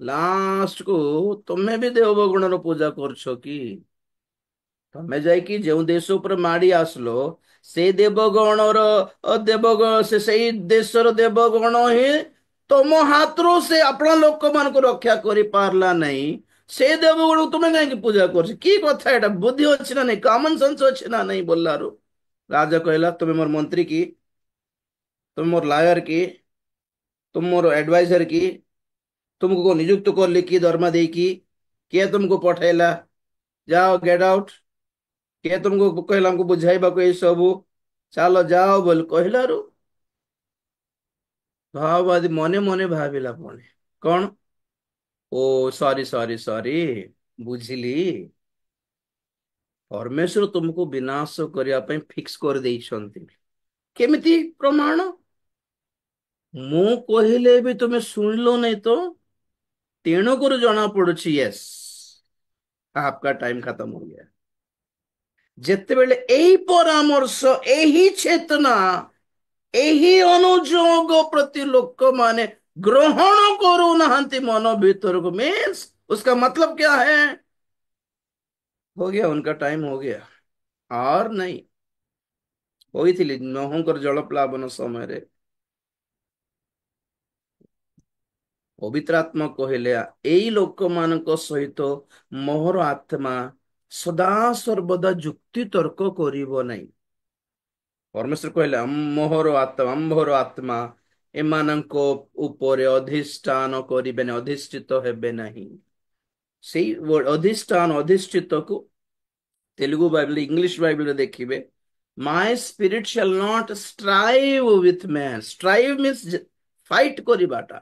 ଲାଷ୍ଟ କୁ ତମେ ବି ଦେବଗଣର ପୂଜା କରୁଛ କି? ତମେ ଯାଇକି ଯେଉଁ ଦେଶ ଉପରେ ମାଡି ଆସିଲ, ସେଇ ଦେବଗଣର ସେଇ ଦେଶର ଦେବଗଣ ହିଁ ତମ ହାତରୁ ସେ ଆପଣା ଲୋକମାନଙ୍କୁ ରକ୍ଷା କରିପାରିଲା ନାହିଁ। ସେ ଦେବଗଣକୁ ତୁମେ କାହିଁକି ପୂଜା କରୁଛ? କି କଥା ଏଟା? ବୁଦ୍ଧି ଅଛି ନା ନାଇଁ? କମନ ସେନ୍ସ ଅଛି ନା ନାଇଁ? ବୋଲାରୁ ରାଜା କହିଲା, ତୁମେ ମୋର ମନ୍ତ୍ରୀ କି? ତୁମେ ମୋର ଲାୟର କି? ତୁମ ମୋର ଆଡଭାଇଜର କି? ତୁମକୁ ନିଯୁକ୍ତ କଲି କି ଦରମା ଦେଇକି? କିଏ ତୁମକୁ ପଠେଇଲା? ଯାଅ, ଗେଟ୍ ଆଉଟ୍। କିଏ ତୁମକୁ କହିଲା ଆମକୁ ବୁଝାଇବାକୁ ଏଇ ସବୁ? ଚାଲ ଯାଅ ବୋଲି କହିଲାରୁ ଭାବବାଦୀ ମନେ ମନେ ଭାବିଲା, ପୁଣି କଣ? ଓ ସରି, ବୁଝିଲି। ପରମେଶ୍ୱର ତୁମକୁ ବିନାଶ କରିବା ପାଇଁ ଫିକ୍ସ କରିଦେଇଛନ୍ତି। କେମିତି ପ୍ରମାଣ? ମୁଁ କହିଲେ ବି ତୁମେ ଶୁଣିଲ ନାହିଁ ତ, ତେଣୁକରି ଜଣା ପଡୁଛି, ୟେସ୍, आपका टाइम खत्म हो गया। ଯେତେବେଳେ ଏହି ପରାମର୍ଶ, ଏହି ଚେତନା, ଏହି ଅନୁଯୋଗ ପ୍ରତି ଲୋକମାନେ ଗ୍ରହଣ କରୁନାହାନ୍ତି ମନ ଭିତରକୁ, मीन्स उसका मतलब क्या है? हो गया, उनका टाइम हो गया। और नहीं। ହୋଇଥିଲି ନହୁଙ୍କର ଜଳପ୍ଲାବନ ସମୟରେ ପବିତ୍ର ଆତ୍ମା କହିଲେ, ଏଇ ଲୋକମାନଙ୍କ ସହିତ ମୋର ଆତ୍ମା ସଦା ସର୍ବଦା ଯୁକ୍ତି ତର୍କ କରିବ ନାହିଁ। ପରମେଶ୍ୱର କହିଲେ, ଆମ୍ଭର ଆତ୍ମା ଏମାନଙ୍କ ଉପରେ ଅଧିଷ୍ଠାନ କରିବେନି, ଅଧିଷ୍ଠିତ ହେବେ ନାହିଁ। ସେଇ ଅଧିଷ୍ଠାନ, ଅଧିଷ୍ଠିତକୁ ତେଲୁଗୁ ବାଇବଲ, ଇଂଲିଶ ବାଇବଲରେ ଦେଖିବେ, my spirit shall not strive with man। strive means fight କରିବାଟା,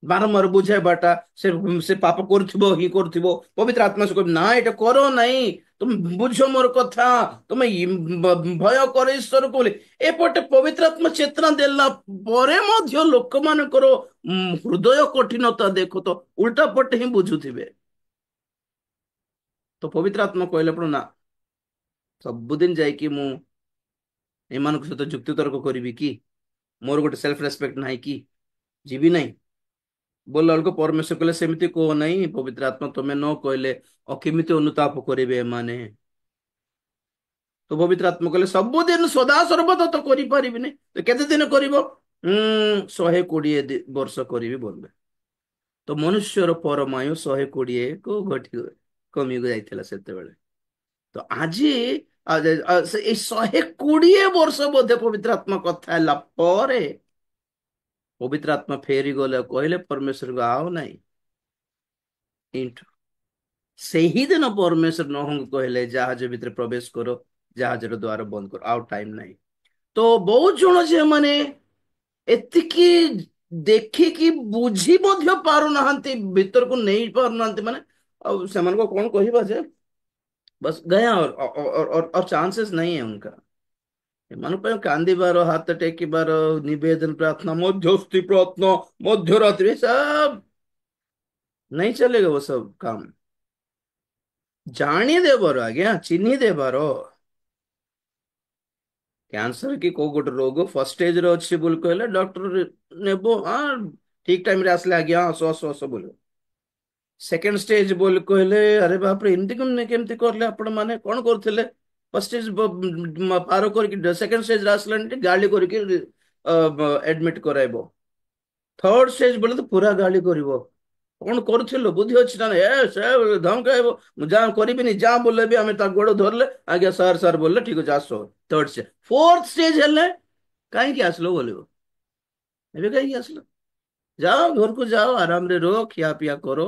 ବାରମ୍ବାର ବୁଝାଇବାଟା। ସେ ସେ ପାପ କରୁଥିବ, ହିଁ କରୁଥିବ, ପବିତ୍ର ଆତ୍ମା ସେ କହିବ, ନା ଏଇଟା କର ନାହିଁ, ତୁମେ ବୁଝ ମୋର କଥା, ତୁମେ ଭୟ କର ଈଶ୍ୱରକୁ ବୋଲି। ଏପଟେ ପବିତ୍ର ଆତ୍ମା ଚେତନା ଦେଲା ପରେ ମଧ୍ୟ ଲୋକମାନଙ୍କର ହୃଦୟ କଠିନତା ଦେଖ ତ, ଉଲ୍ଟା ପଟେ ହିଁ ବୁଝୁଥିବେ। ତ ପବିତ୍ର ଆତ୍ମା କହିଲେ, ଆପଣ ନା, ସବୁଦିନ ଯାଇକି ମୁଁ ଏମାନଙ୍କ ସହିତ ଯୁକ୍ତି ତର୍କ କରିବି କି? ମୋର ଗୋଟେ ସେଲ୍ଫ ରେସ୍ପେକ୍ଟ ନାହିଁ କି? ଯିବି ନାହିଁ। बोलला बेलକୁ ପରମେଶ୍ୱର କହିଲେ, ସେମିତି କୁହ ନାହିଁ, ପବିତ୍ର ଆତ୍ମା ତମେ ନ କହିଲେ ଆଉ କେମିତି ଅନୁତାପ କରିବେ ଏମାନେ? ତ ପବିତ୍ର ଆତ୍ମା କହିଲେ, ସବୁଦିନ ସଦା ସର୍ବଦା ତ କରିପାରିବିନି, ତ କେତେ ଦିନ କରିବ? ବର୍ଷ କରିବି ବୋଲେ। ତ ମନୁଷ୍ୟର ପରମାୟୁ 120 କୁ ଘଟି କମିକୁ ଯାଇଥିଲା ସେତେବେଳେ। ତ ଆଜି ଏଇ 120 ବର୍ଷ ବୋଧେ ପବିତ୍ର ଆତ୍ମା କଥା ହେଲା ପରେ ପବିତ୍ର ଆତ୍ମା ଫେରି ଗଲେ ଆଉ କହିଲେ ପରମେଶ୍ୱରକୁ ଆଉ ନାହିଁ ଇଣ୍ଟୁ। ସେହିଦିନ ପରମେଶ୍ୱର ନୋହଙ୍କୁ କହିଲେ ଜାହାଜ ଭିତରେ ପ୍ରବେଶ କର, ଜାହାଜର ଦ୍ୱାର ବନ୍ଦ କର, ଆଉ ଟାଇମ ନାହିଁ। ତ ବହୁତ ଜଣ ସେମାନେ ଏତିକି ଦେଖିକି ବୁଝି ମଧ୍ୟ ପାରୁନାହାନ୍ତି, ଭିତରକୁ ନେଇ ପାରୁନାହାନ୍ତି, ମାନେ ଆଉ ସେମାନଙ୍କୁ କଣ କହିବା ଯେ बस गया और चांसेस नहीं है उनका। ଏମାନଙ୍କ ପାଇଁ କାନ୍ଦିବାର, ହାତ ଟେକିବାର, ନିବେଦନ ପ୍ରାର୍ଥନା, ମଧ୍ୟସ୍ଥି प्रार्थना, मध्यरात्रि, सब नहीं चलेगा वो सब काम। ଜାଣି ଦେବାର ଆଜ୍ଞା, ଚିହ୍ନି ଦେବାର କ୍ୟାନ୍ସର କି କୋଉ ଗୋଟେ ରୋଗ ଫର୍ଷ୍ଟ ଷ୍ଟେଜ ରେ ଅଛି ବୋଲି କହିଲେ ଡକ୍ଟର ନେବ, ହଁ ଠିକ ଟାଇମ ରେ ଆସିଲେ ଆଜ୍ଞା ଆସ ଆସ ଆସ ବୋଲିବ। ସେକେଣ୍ଡ ଷ୍ଟେଜ ବୋଲି କହିଲେ ଆରେ ବାପରେ ଏମିତି କେମିତି କରିଲେ ଆପଣ, ମାନେ କଣ କରୁଥିଲେ? ଫର୍ଷ୍ଟ ଷ୍ଟେଜ ପାର କରିକି ସେକେଣ୍ଡ ଷ୍ଟେଜରେ ଆସିଲାଣି ଗାଳି କରିକି ଆଡମିଟ କରାଇବ। ଥର୍ଡ ଷ୍ଟେଜ ବୋଲେ ତ ପୁରା ଗାଳି କରିବ। କଣ କରୁଥିଲୁ, ବୁଦ୍ଧି ଅଛି ନା ଏ ସେ ଧମକାଇବ, ମୁଁ ଯାହା କରିବିନି, ଯାହା ବୋଲେ ବି ଆମେ ତା ଗୋଡ ଧରିଲେ ଆଜ୍ଞା ସାର୍ ସାର୍ ବୋଲେ ଠିକ ଅଛି ଆସ। ଥର୍ଡ ଷ୍ଟେଜ, ଫୋର୍ଥ ଷ୍ଟେଜ ହେଲେ କାହିଁକି ଆସିଲ ବୋଲିବ। ଏବେ କାହିଁକି ଆସିଲ, ଯାଅ ଘରକୁ ଯାଅ, ଆରାମରେ ରୁହ, ଖିଆ ପିଆ କର,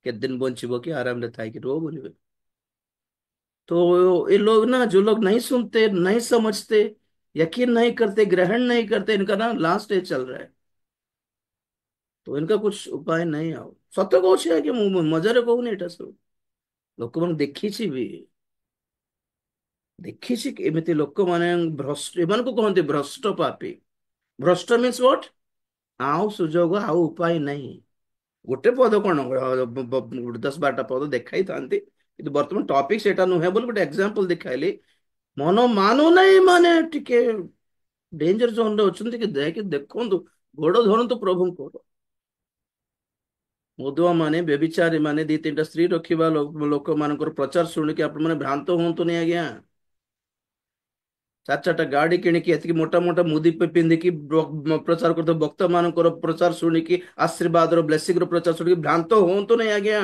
କେତେ दिन बंचिबो कि आराम से थाई कि रो बोलिबे। तो ये लोग ना, जो लोग नहीं सुनते, नहीं समझते, यकीन नहीं करते, ग्रहण नहीं करते, इनका ना लास्ट स्टेज चल रहा है। तो इनका कुछ उपाय नहीं आओ सत्य कौन है कि ମୁଁ ମଜାରେ କହୁନି ଏଟା ସବୁ। ଲୋକମାନେ ଦେଖିଛି ବି, ଦେଖିଛି କି ଏମିତି ଲୋକମାନେ ଭ୍ରଷ୍ଟ, ଏମାନଙ୍କୁ କହନ୍ତି ଭ୍ରଷ୍ଟ ପାପୀ। ଭ୍ରଷ୍ଟ ମିନ୍ସ ହ୍ୱାଟ, ଆଉ ସୁଯୋଗ ଆଉ ଉପାୟ ନାହିଁ। ଗୋଟେ ପଦ କଣ 10 12ଟା ପଦ ଦେଖାଇଥାନ୍ତି, କିନ୍ତୁ ବର୍ତ୍ତମାନ ଟପିକ ସେଇଟା ନୁହେଁ ବୋଲି ଗୋଟେ ଏକ୍ସାମ୍ପଲ ଦେଖାଇଲି। ମନ ମାନୁନାହିଁ ମାନେ ଟିକେ ଡେଞ୍ଜର ଜୋନରେ ଅଛନ୍ତି କି ଯାଇକି ଦେଖନ୍ତୁ, ଗୋଡ ଧରନ୍ତୁ ପ୍ରଭୁଙ୍କର। ମଦୁଆ ମାନେ, ବ୍ୟଭିଚାରୀ ମାନେ, 2 3ଟା ସ୍ତ୍ରୀ ରଖିବା ଲୋକମାନଙ୍କର ପ୍ରଚାର ଶୁଣିକି ଆପଣ ମାନେ ଭ୍ରାନ୍ତ ହୁଅନ୍ତୁନି ଆଜ୍ଞା। 4 4ଟା ଗାଡି କିଣିକି ଏତିକି ମୋଟା ମୋଟା ମୁଦି ପିନ୍ଧିକି ପ୍ରଚାର କରୁଥିବା ବକ୍ତା ମାନଙ୍କର ପ୍ରଚାର ଶୁଣିକି, ଆଶୀର୍ବାଦର ବ୍ଲେସିଂ ର ପ୍ରଚାର ଶୁଣିକି ଭ୍ରାନ୍ତ ହୁଅନ୍ତୁ ନାହିଁ ଆଜ୍ଞା।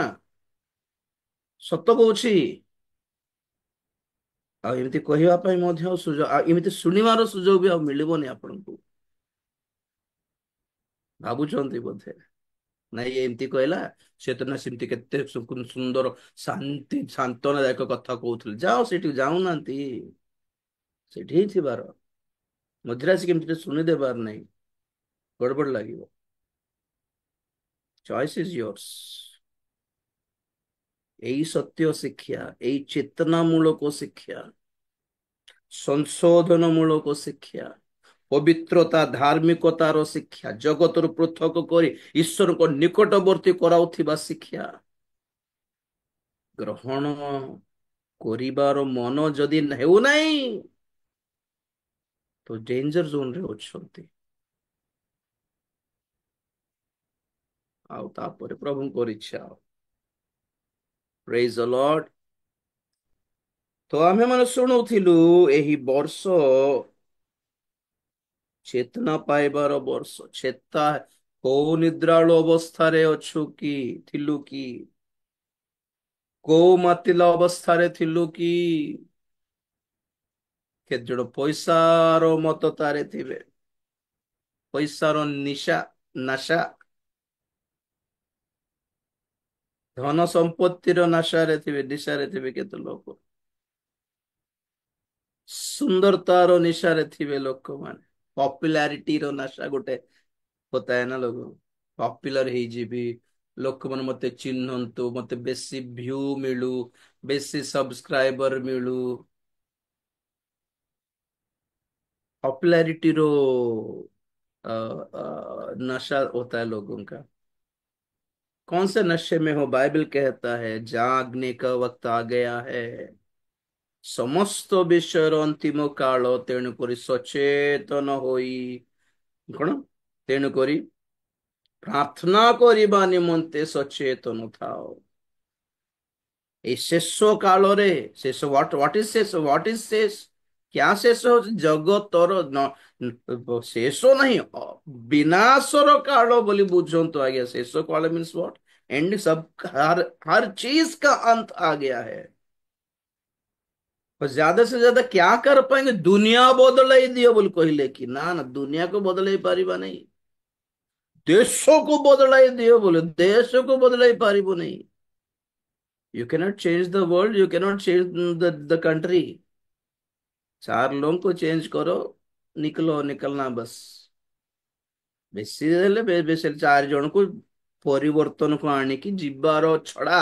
ସତ କହୁଛି। ଆଉ ଏମିତି କହିବା ପାଇଁ ମଧ୍ୟ ସୁଯୋଗ, ଆଉ ଏମିତି ଶୁଣିବାର ସୁଯୋଗ ବି ଆଉ ମିଳିବନି ଆପଣଙ୍କୁ। ଭାବୁଛନ୍ତି ବୋଧେ ନାଇଁ ଏମିତି କହିଲା, ସେ ତ ନା ସେମିତି କେତେ ସୁନ୍ଦର ଶାନ୍ତି ସାନ୍ତ୍ୱନାଦାୟକ କଥା କହୁଥିଲେ, ଯାଅ ସେଠିକି, ଯାଉନାହାନ୍ତି ସେଠି ହିଁ ଥିବାର, ମଝିରେ ଆସିକି କେମିତି ଶୁଣିଦେବାର ନାହିଁ, ଗଡବଡ ଲାଗିବ। Choice is yours। ଏଇ ସତ୍ୟ ଶିକ୍ଷା, ଏଇ ଚେତନା ମୂଳକ ଶିକ୍ଷା, ସଂଶୋଧନ ମୂଳକ ଶିକ୍ଷା, ପବିତ୍ରତା ଧାର୍ମିକତାର ଶିକ୍ଷା, ଜଗତରୁ ପୃଥକ କରି ଈଶ୍ୱରଙ୍କ ନିକଟବର୍ତ୍ତୀ କରାଉଥିବା ଶିକ୍ଷା ଗ୍ରହଣ କରିବାର ମନ ଯଦି ହେଉନାହିଁ, ତ ଡେଞ୍ଜର ଜୋନରେ ଅଛନ୍ତି। ଆଉ ତାପରେ ପ୍ରଭୁଙ୍କର ଇଚ୍ଛା। Praise the Lord. ତ ଆମେ ମାନେ ଶୁଣୁଥିଲୁ ଏହି ବର୍ଷ ଚେତନା ପାଇବାର ବର୍ଷ। ଚେତା କୋଉ ନିଦ୍ରାଳୁ ଅବସ୍ଥାରେ ଅଛୁ କି, ଥିଲୁ କି, କୋଉ ମାତିଲା ଅବସ୍ଥାରେ ଥିଲୁ କି? କେତେ ଜଣ ପଇସାର ମତ ତାରେ ଥିବେ, ପଇସାର ନାଶା, ଧନ ସମ୍ପତ୍ତିର ନିଶାରେ ଥିବେ କେତେ ଲୋକ, ସୁନ୍ଦରତାର ନିଶାରେ ଥିବେ ଲୋକମାନେ, ପପୁଲାରିଟିର ନାଶା ଗୋଟେ होता है ना लोग, ପପୁଲାର ହେଇଯିବି, ଲୋକମାନେ ମତେ ଚିହ୍ନନ୍ତୁ, ମତେ ବେଶୀ ଭ୍ୟୁ ମିଳୁ, ବେଶୀ ସବସ୍କ୍ରାଇବର ମିଳୁ। पॉपुलैरिटी रो नशा होता है लोगों का। कौन से नशे में हो, बाइबल कहता है जागने का वक्त आ गया है, ସମସ୍ତ ବିଷୟର ଅନ୍ତିମ କାଳ, ତେଣୁକରି ସଚେତନ ହୋଇ କଣ, ତେଣୁକରି ପ୍ରାର୍ଥନା କରିବା ନିମନ୍ତେ ସଚେତନ ଥାଅ। ଏଇ ଶେଷ କାଳରେ, ଶେଷ, ହ୍ୱାଟ ଇଜ ଶେଷ, ହ୍ୱାଟ ଇଜ ଶେଷ, क्या शेष हो जगतर शेष नहीं विनाशर काल बोली बुझंतु आ गया शेष काल मीन्स व्हाट एंड सब हर चीज का अंत आ गया है और ज्यादा से ज्यादा क्या कर पाएंगे दुनिया बदलाई दियो बोल कहले कि ना ना दुनिया को बदलाई पारिबा नहीं देशों को बदलाई दियो बोले देश को बदलाई पारिबो नहीं you cannot change the world you cannot change the country चार लोगों को चेंज करो निकलो निकलना बस ବେଶୀ ହେଲେ ବେଶୀ ଚାରି ଜଣକୁ ପରିବର୍ତ୍ତନକୁ ଆଣିକି ଯିବାର ଛଡା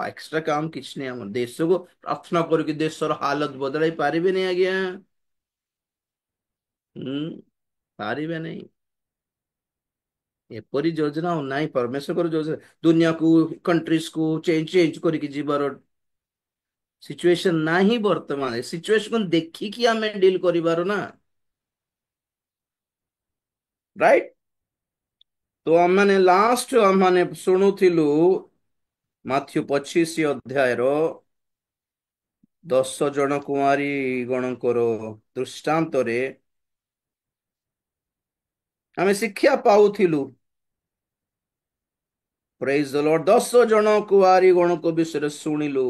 ଏକ୍ସଟ୍ରା କାମ କିଛି ନାହିଁ ଆମର ଦେଶକୁ ପ୍ରାର୍ଥନା କରିକି ଦେଶର ହାଲତ ବଦଳାଇ ପାରିବେନି ଆଜ୍ଞା ହୁଁ ପାରିବେ ନାହିଁ ଏପରି ଯୋଜନା ଆଉ ନାହିଁ ପରମେଶ୍ୱରଙ୍କର ଯୋଜନା ଦୁନିଆକୁ କଣ୍ଟ୍ରିଜ କୁ ଚେଞ୍ଜ ଚେଞ୍ଜ କରିକି ଯିବାର ସିଚୁଏସନ ନାହିଁ ବର୍ତ୍ତମାନ ସିଚୁଏସନ ଦେଖିକି ଆମେ ଡିଲ୍ କରିବାର ନା ରାଇଟ ତ ଆମମାନେ ଲାଷ୍ଟ ଆମମାନେ ଶୁଣୁଥିଲୁ ମାଥ୍ୟୁ 25 ଅଧ୍ୟାୟର 10 ଜଣ କୁଆଁରୀ ଗଣଙ୍କର ଦୃଷ୍ଟାନ୍ତରେ ଆମେ ଶିକ୍ଷା ପାଉଥିଲୁ ପ୍ରେଜ ଦ ଲର୍ଡ 10 ଜଣ କୁଆରୀ ଗଣଙ୍କ ବିଷୟରେ ଶୁଣିଲୁ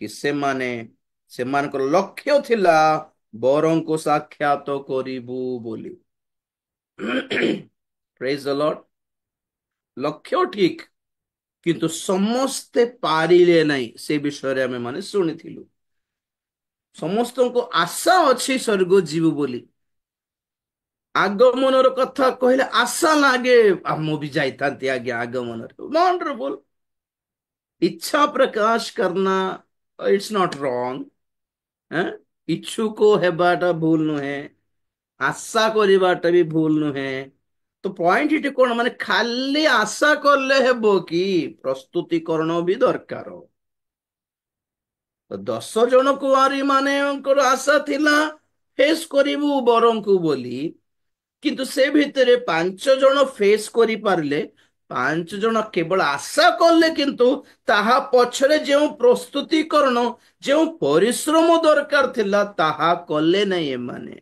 କି ସେମାନଙ୍କର ଲକ୍ଷ୍ୟ ଥିଲା ବରଙ୍କୁ ସାକ୍ଷାତ କରିବୁ ବୋଲି ପ୍ରେଜ ଦ ଲର୍ଡ ଲକ୍ଷ୍ୟ ଠିକ କିନ୍ତୁ ସମସ୍ତେ ପାରିଲେ ନାହିଁ ସେ ବିଷୟରେ ଆମେ ମାନେ ଶୁଣିଥିଲୁ ସମସ୍ତଙ୍କୁ ଆଶା ଅଛି ସ୍ୱର୍ଗ ଯିବୁ ବୋଲି आगमन कथा कहले आशा लगे मु भी जाइथांती आगे आगमन वंडरफुल इच्छा प्रकाश करना इट्स नॉट रॉन्ग इच्छुक हेबाटा भूल नुहे आशा करवाटा भी भूल नुहे तो पॉइंट इटे कौन माने खाली आशा करले हेबो कि प्रस्तुतिकरण भी दरकार तो 10 जन कुआरी माने आशा थिला फेस करिवु बरंकु बोली କିନ୍ତୁ ସେ ଭିତରେ 5 ଜଣ ଫେସ୍ କରିପାରିଲେ 5 ଜଣ କେବଳ ଆଶା କଲେ କିନ୍ତୁ ତାହା ପଛରେ ଯେଉଁ ପ୍ରସ୍ତୁତିକରଣ ଯେଉଁ ପରିଶ୍ରମ ଦରକାର ଥିଲା ତାହା କଲେ ନାହିଁ ଏମାନେ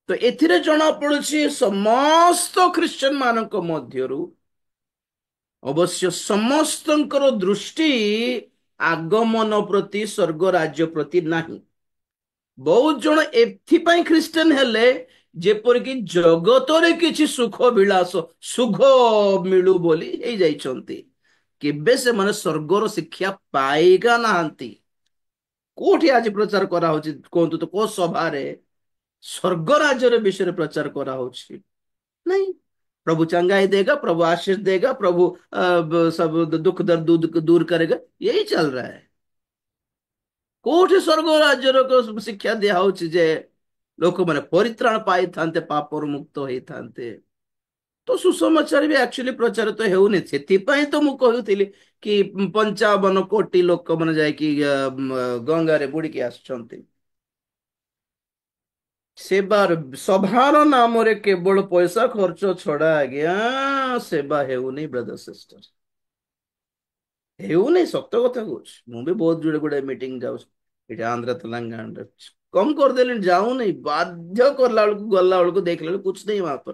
ତ ଏଥିରେ ଜଣା ପଡୁଛି ସମସ୍ତ ଖ୍ରୀଷ୍ଟିଆନ ମାନଙ୍କ ମଧ୍ୟରୁ ଅବଶ୍ୟ ସମସ୍ତଙ୍କର ଦୃଷ୍ଟି ଆଗମନ ପ୍ରତି ସ୍ୱର୍ଗ ରାଜ୍ୟ ପ୍ରତି ନାହିଁ ବହୁତ ଜଣ ଏଥିପାଇଁ ଖ୍ରୀଷ୍ଟିଆନ ହେଲେ ଯେପରିକି ଜଗତରେ କିଛି ସୁଖ ବିଳାସ ସୁଖ ମିଳୁ ବୋଲି ହେଇଯାଇଛନ୍ତି କେବେ ସେମାନେ ସ୍ୱର୍ଗର ଶିକ୍ଷା ପାଇକା ନାହାନ୍ତି କୋଉଠି ଆଜି ପ୍ରଚାର କରାହଉଛି କୁହନ୍ତୁ ତ କୋଉ ସଭାରେ ସ୍ୱର୍ଗ ରାଜ୍ୟର ବିଷୟରେ प्रचार କରାହଉଛି नहीं प्रभु चंगाई देगा प्रभु आशीष देगा प्रभु सब दुख दर्द दूर करेगा यही चल रहा है कोठी स्वर्ग राज्यर शिक्षा दिया होची जे लोक माने परित्राण पाई थांते पापर मुक्त होई थांते तो सुसमाचार भी एक्चुअली प्रचार तो हेउनी सेथिपाई तो मु कहूतिली कि 55 कोटी लोक माने जाय कि गंगा रे बुड़ी के आछंती सेवार सभार नाम रे केवल पैसा खर्च छड़ा आज्ञा सेवा हेउनी ब्रदर सिस्टर हेउनी सत्य कथा कहूँ मु भी बहुत जुड़े गुड़े मीटिंग जाऊँ ये आंध्र तेलंगाना कम कर देले जाऊ नहीं बाध्य करला बेलू गला बेलू देखला बेलू कुछ नहीं वहां पर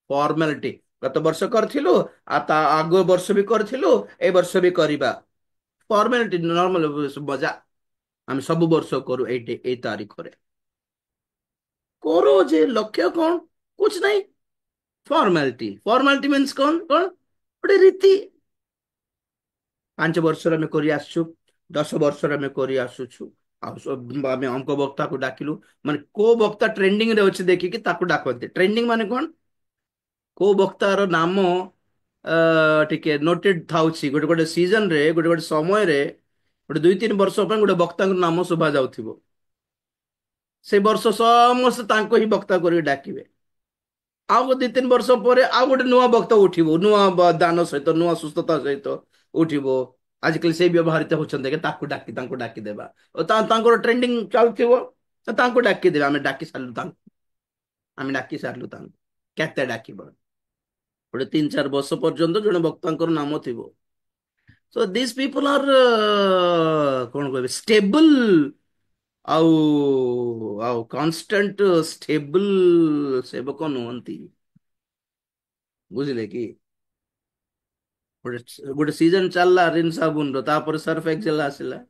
फॉर्मेलिटी गत वर्ष करथिलु आ ता आगो वर्ष भी करथिलु ए वर्ष भी करिबा फॉर्मेलिटी नॉर्मल मजा हम सब वर्ष करू ए तारीख रे करो जे लक्ष्य कौन कुछ नहीं फॉर्मेलिटी फॉर्मेलिटी मीन्स कौन कौन गोटे रीति 5 वर्ष आम कर 10 वर्ष आम कर आसुचु आम अंक वक्ता को डाकिलु माने को वक्ता ट्रेंडिंग रे अच्छे देखिकी ताकू डाकते ट्रेंडिंग माने कौन को वक्तार नाम टिके नोटेड थाउची गोटे गोटे सीजन रे गोटे गोटे समय रे गोटे 2-3 वर्ष गोटे वक्ता नाम शोभा जाउथिबो से वर्ष समस्त तांको ही वक्ता करी डाकिबे आउ 2-3 वर्ष पर आउ गोटे नुआ वक्ता उठिबो नुआ दान सहित नुआ सुस्थता सहित उठिबो आजकल से व्यवहारित होचंदे ताकू डाकी देबा तांको ट्रेंडिंग चलथिबो तांको डाकी देबा आमे डाकी सारलु तांको केते डाकिबो गोटे 3-4 वर्ष पर्यंत जड़े वक्ता नाम थी So these people are କଣ କହିବେ stable ଆଉ ଆଉ କନଷ୍ଟାଣ୍ଟ ଷ୍ଟେବଲ ସେବକ ନୁହନ୍ତି। ବୁଝିଲେ କି? ଗୋଟେ ସିଜନ ଚାଲିଲା ରିନ୍ ସାବୁନ ର, ତାପରେ ସର୍ଫ ଏକ୍ସେଲ ଆସିଲା।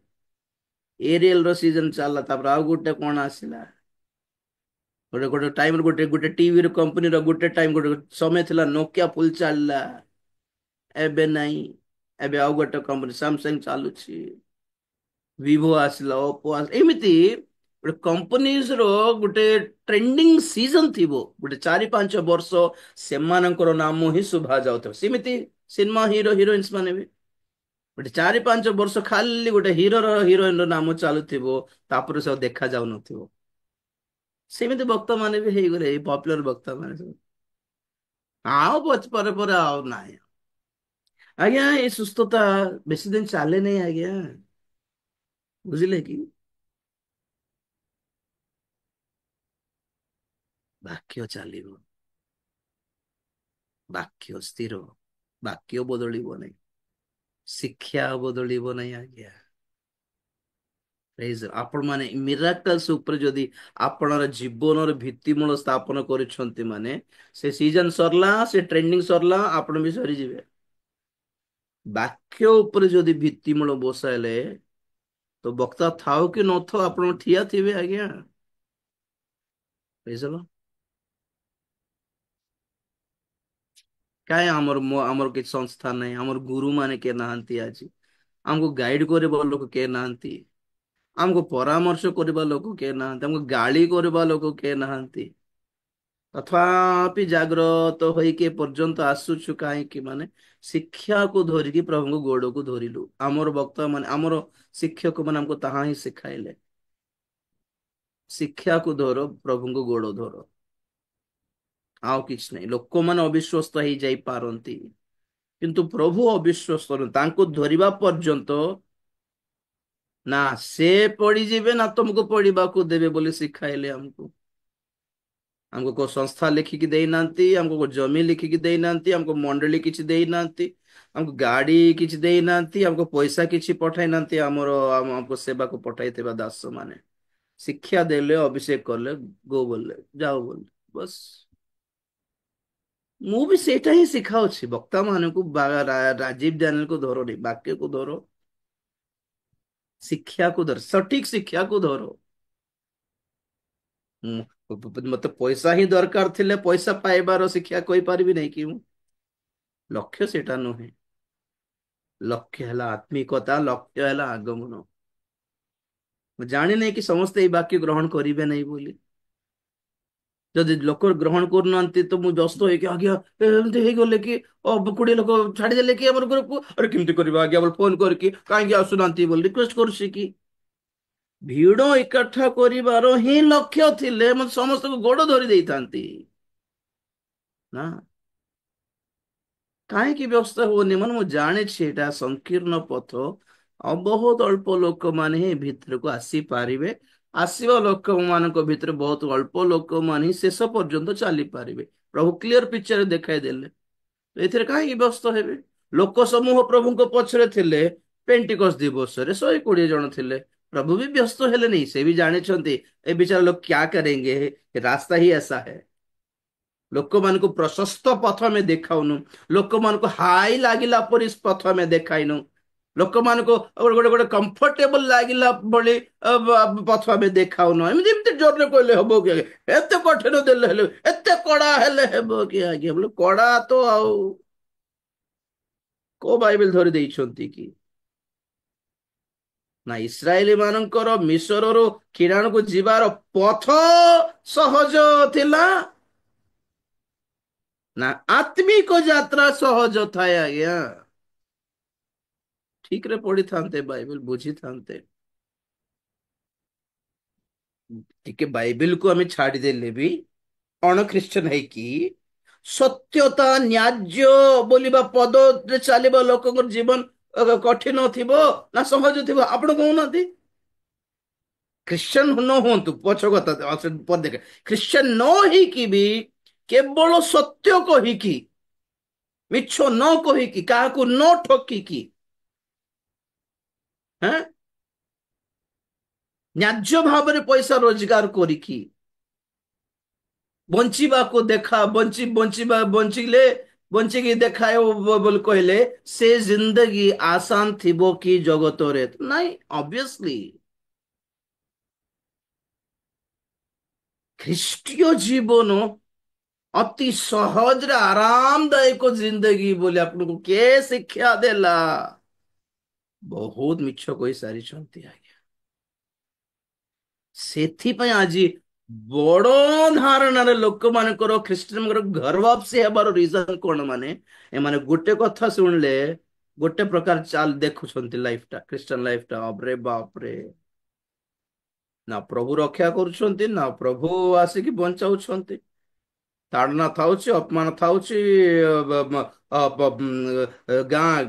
ଏରିଏଲ ର ସିଜନ ଚାଲିଲା, ତାପରେ ଆଉ ଗୋଟେ କଣ ଆସିଲା। ଗୋଟେ ଗୋଟେ ଟାଇମରେ ଗୋଟେ ଗୋଟେ ଟିଭି କମ୍ପାନୀର ଗୋଟେ ଟାଇମ ଗୋଟେ ସମୟ ଥିଲା ନୋକିଆ ଫୁଲ ଚାଲିଲା। ଏବେ ନାହିଁ। ଏବେ ଆଉ ଗୋଟେ କମ୍ପାନୀ ସାମସଙ୍ଗ ଚାଲୁଛି। ଭିଭୋ ଆସିଲା, ଓପୋ ଆସିଲା, ଏମିତି ଗୋଟେ କମ୍ପାନିଜ ର ଗୋଟେ ଟ୍ରେଣ୍ଡିଂ ସିଜନ ଥିବ, ଗୋଟେ 4-5 ବର୍ଷ ସେମାନଙ୍କର ନାମ ହିଁ ଶୁଭା ଯାଉଥିବ। ସେମିତି ସିନେମା ହିରୋ ହିରୋଇନ୍ସ ମାନେ ବି ଗୋଟେ 4-5 ବର୍ଷ ଖାଲି ଗୋଟେ ହିରୋର ହିରୋଇନ ର ନାମ ଚାଲୁଥିବ, ତାପରେ ସେ ଆଉ ଦେଖା ଯାଉନଥିବ। ସେମିତି ବକ୍ତା ମାନେ ବି ହେଇଗଲେ, ଏଇ ପପୁଲାର ବକ୍ତା ମାନେ ସବୁ। ଆଉ ପରେ ପରେ ଆଉ ନାହିଁ। ଆଜ୍ଞା ଏ ସୁସ୍ଥତା ବେଶୀ ଦିନ ଚାଲେ ନାହିଁ ଆଜ୍ଞା। ବୁଝିଲେ କି? ବାକ୍ୟ ଚାଲିବ, ବାକ୍ୟ ସ୍ଥିର, ବାକ୍ୟ ବଦଳିବ ନାହିଁ, ଶିକ୍ଷା ବଦଳିବ ନାହିଁ ଆଜ୍ଞା। ଆପଣ ମାନେ ମିରାକଲ୍ସ ଉପରେ ଯଦି ଆପଣର ଜୀବନର ଭିତ୍ତିମୂଳ ସ୍ଥାପନ କରିଛନ୍ତି ମାନେ, ସେ ସିଜନ ସରିଲା, ସେ ଟ୍ରେଣ୍ଡିଂ ସରିଲା, ଆପଣ ବି ସରିଯିବେ। ବାକ୍ୟ ଉପରେ ଯଦି ଭିତ୍ତିମୂଳ ବସାଇଲେ, ତ ବକ୍ତା ଥାଉ କି ନଥାଉ ଆପଣ ଠିଆ ଥିବେ ଆଜ୍ଞା। ବୁଝିଲ? କାହିଁ ଆମର କିଛି ସଂସ୍ଥା ନାହିଁ, ଆମର ଗୁରୁ ମାନେ କିଏ ନାହାନ୍ତି ଆଜି। ଆମକୁ ଗାଇଡ କରିବା ଲୋକ କିଏ ନାହାନ୍ତି। ଆମକୁ ପରାମର୍ଶ କରିବା ଲୋକ କିଏ ନାହାନ୍ତି। ଆମକୁ ଗାଳି କରିବା ଲୋକ କିଏ ନାହାନ୍ତି। ତଥାପି ଜାଗ୍ରତ ହେଇକି ପର୍ଯ୍ୟନ୍ତ ଆସୁଛୁ କାହିଁକି ମାନେ ଶିକ୍ଷାକୁ ଧରିକି ପ୍ରଭୁଙ୍କ ଗୋଡକୁ ଧରିଲୁ। ଆମର ବକ୍ତା ମାନେ, ଆମର ଶିକ୍ଷକ ମାନେ ଆମକୁ ତାହା ହିଁ ଶିଖାଇଲେ। ଶିକ୍ଷାକୁ ଧର, ପ୍ରଭୁଙ୍କ ଗୋଡ ଧର। ଆଉ କିଛି ନାହିଁ। ଲୋକମାନେ ଅବିଶ୍ଵସ୍ତ ହେଇଯାଇ ପାରନ୍ତି, କିନ୍ତୁ ପ୍ରଭୁ ଅବିଶ୍ଵସ୍ତ ନୁହନ୍ତି। ତାଙ୍କୁ ଧରିବା ପର୍ଯ୍ୟନ୍ତ ନା ସେ ପଡିଯିବେ ନା ତମକୁ ପଡିବାକୁ ଦେବେ ବୋଲି ଶିଖାଇଲେ ଆମକୁ। ଆମକୁ କୋଉ ସଂସ୍ଥା ଲେଖିକି ଦେଇନାହାନ୍ତି, ଆମକୁ କୋଉ ଜମି ଲେଖିକି ଦେଇନାହାନ୍ତି, ଆମକୁ ମଣ୍ଡଳୀ କିଛି ଦେଇନାହାନ୍ତି, ଆମକୁ ଗାଡି କିଛି ଦେଇନାହାନ୍ତି, ଆମକୁ ପଇସା କିଛି ପଠାଇ ନାହାନ୍ତି। ଆମକୁ ସେବାକୁ ପଠାଇଥିବା ଦାସ ମାନେ ଶିକ୍ଷା ଦେଲେ, ଅଭିଷେକ କଲେ, ଗୋ ବୋଲଲେ, ଯାଉ ବୋଲଲେ, ବସ୍। ମୁଁ ବି ସେଇଟା ହିଁ ଶିଖାଉଛି ବକ୍ତା ମାନଙ୍କୁ। ରାଜୀବ ଜାନଲକୁ ଧରନି, ବାକ୍ୟକୁ ଧର, ଶିକ୍ଷାକୁ ଧର, ସଠିକ ଶିକ୍ଷାକୁ ଧର। ମତେ ପଇସା ହିଁ ଦରକାର ଥିଲେ ପଇସା ପାଇବାର ଶିକ୍ଷା କହିପାରିବି ନାହିଁ କି ମୁଁ? ଲକ୍ଷ୍ୟ ସେଇଟା ନୁହେଁ। ଲକ୍ଷ୍ୟ ହେଲା ଆତ୍ମିକତା, ଲକ୍ଷ୍ୟ ହେଲା ଆଗମନ। ମୁଁ ଜାଣିନାହିଁ କି ସମସ୍ତେ ଏଇ ବାକ୍ୟ ଗ୍ରହଣ କରିବେ ନାହିଁ ବୋଲି। ଯଦି ଲୋକ ଗ୍ରହଣ କରୁନାହାନ୍ତି ତ ମୁଁ ବ୍ୟସ୍ତ ହେଇକି ଆଜ୍ଞା ଏମିତି ହେଇଗଲେ କି 20 ଲୋକ ଛାଡିଦେଲେ କି ଆମର ଗ୍ରୁପକୁ, ଆରେ କେମିତି କରିବା ଆଜ୍ଞା ବୋଲି ଫୋନ କରିକି କାହିଁକି ଆସୁନାହାନ୍ତି ବୋଲି ରିକ୍ୱେଷ୍ଟ କରୁଛି କି? ଭିଡ ଏକଠା କରିବାର ହିଁ ଲକ୍ଷ୍ୟ ଥିଲେ ମୁଁ ସମସ୍ତଙ୍କୁ ଗୋଡ ଧରି ଦେଇଥାନ୍ତି ନା। କାହିଁକି ବ୍ୟସ୍ତ ହୁଅନି ମାନେ ମୁଁ ଜାଣିଛି ଏଇଟା ସଂକୀର୍ଣ୍ଣ ପଥ। ଆଉ ବହୁତ ଅଳ୍ପ ଲୋକମାନେ ହିଁ ଭିତରକୁ ଆସିପାରିବେ। ଆସିବା ଲୋକମାନଙ୍କ ଭିତରେ ବହୁତ ଅଳ୍ପ ଲୋକମାନେ ହିଁ ଶେଷ ପର୍ଯ୍ୟନ୍ତ ଚାଲିପାରିବେ। ପ୍ରଭୁ କ୍ଲିୟର ପିକ୍ଚର ଦେଖାଇ ଦେଲେ। ଏଥିରେ କାହିଁକି ବ୍ୟସ୍ତ ହେବେ? ଲୋକ ସମୂହ ପ୍ରଭୁଙ୍କ ପଛରେ ଥିଲେ। ପେଣ୍ଟିକସ୍ ଦିବସରେ 120 ଜଣ ଥିଲେ। ପ୍ରଭୁ ବି ବ୍ୟସ୍ତ ହେଲେନି, ସେ ବି ଜାଣିଛନ୍ତି ଏ ବିଚାର ଲୋକ କ୍ୟା କରେଙ୍ଗେ, ରାସ୍ତା ହିଁ ऐसा है। ଲୋକମାନଙ୍କୁ ପ୍ରଶସ୍ତ ପଥ ଆମେ ଦେଖାଉନୁ। ଲୋକମାନଙ୍କୁ ହାଇ ଲାଗିଲା ପରି ପଥ ଆମେ ଦେଖାଇନୁ। ଲୋକମାନଙ୍କୁ ଗୋଟେ କମ୍ଫର୍ଟେବଲ ଲାଗିଲା ଭଳି ପଥ ଆମେ ଦେଖାଉନୁ। ଏମିତି ଏମିତି ଜୋରରେ କହିଲେ ହବ କି ଆଜ୍ଞା? ଏତେ କଠିନ ଦେଲେ ହେଲେ, ଏତେ କଡା ହେଲେ ହେବ କି ଆଜ୍ଞା? ବୋଲେ କଡା ତ ଆଉ କୋଉ ବାଇବେଲ ଧରି ଦେଇଛନ୍ତି କି? ନା ଇସ୍ରାଏଲୀ ମାନଙ୍କର ମିଶରରୁ କିରାଣକୁ ଯିବାର ପଥ ସହଜ ଥିଲା, ନା ଆତ୍ମିକ ଯାତ୍ରା ସହଜ ଥାଏ ଆଜ୍ଞା? ଠିକ ରେ ପଢିଥାନ୍ତେ, ବାଇବେଲ ବୁଝିଥାନ୍ତେ। ଟିକେ ବାଇବେଲକୁ ଆମେ ଛାଡିଦେଲେ ବି ଅଣ ଖ୍ରୀଷ୍ଟିୟାନ ହେଇକି ସତ୍ୟତା ନ୍ୟାଯ୍ୟ ବୋଲିବା ପଦରେ ଚାଲିବା ଲୋକଙ୍କର ଜୀବନ କଠିନ ଥିବ ନା ସହଜ ଥିବ ଆପଣ କହୁନାହାନ୍ତି? ଖ୍ରୀଷ୍ଟିୟାନ ନ ହୁଅନ୍ତୁ, ପଛ କଥା ଦେଖେ, ଖ୍ରୀଷ୍ଟିୟାନ ନ ହେଇକି ବି କେବଳ ସତ୍ୟ କହିକି, ମିଛ ନ କହିକି, କାହାକୁ ନ ଠକିକି ହେଁ ନ୍ୟାଯ୍ୟ ଭାବରେ ପଇସା ରୋଜଗାର କରିକି ବଞ୍ଚିବାକୁ ଦେଖା ବଞ୍ଚିଲେ ବଞ୍ଚିକି ଦେଖାଏ ବୋଲି କହିଲେ ସେ ଜିନ୍ଦଗି ଆସାନ ଥିବ କି ଜଗତରେ? ନାଇଁ, ଅବଭିୟସଲି ଖ୍ରୀଷ୍ଟୀୟ ଜୀବନ ଅତି ସହଜରେ ଆରାମଦାୟକ ଜିନ୍ଦଗି ବୋଲି ଆପଣଙ୍କୁ କିଏ ଶିକ୍ଷା ଦେଲା? ବହୁତ ମିଛ କହି ସାରିଛନ୍ତି ଆଜ୍ଞା। ସେଥିପାଇଁ ଆଜି ବଡ ଧାରଣାରେ ଲୋକମାନଙ୍କର ଖ୍ରୀଷ୍ଟିଆନଙ୍କର ଗର୍ଭାପ୍ସି ହେବାର ରିଜନ କଣ? ମାନେ ଏମାନେ ଗୋଟେ କଥା ଶୁଣିଲେ ଗୋଟେ ପ୍ରକାର ଚାଲ ଦେଖୁଛନ୍ତି ଲାଇଫ ଟା, ଖ୍ରୀଷ୍ଟିଆନ ଲାଇଫ ଟା। ଅବରେ ବାପରେ, ନା ପ୍ରଭୁ ରକ୍ଷା କରୁଛନ୍ତି ନା ପ୍ରଭୁ ଆସିକି ବଞ୍ଚାଉଛନ୍ତି। ତାଡନା ଥାଉଛି, ଅପମାନ ଥାଉଛି,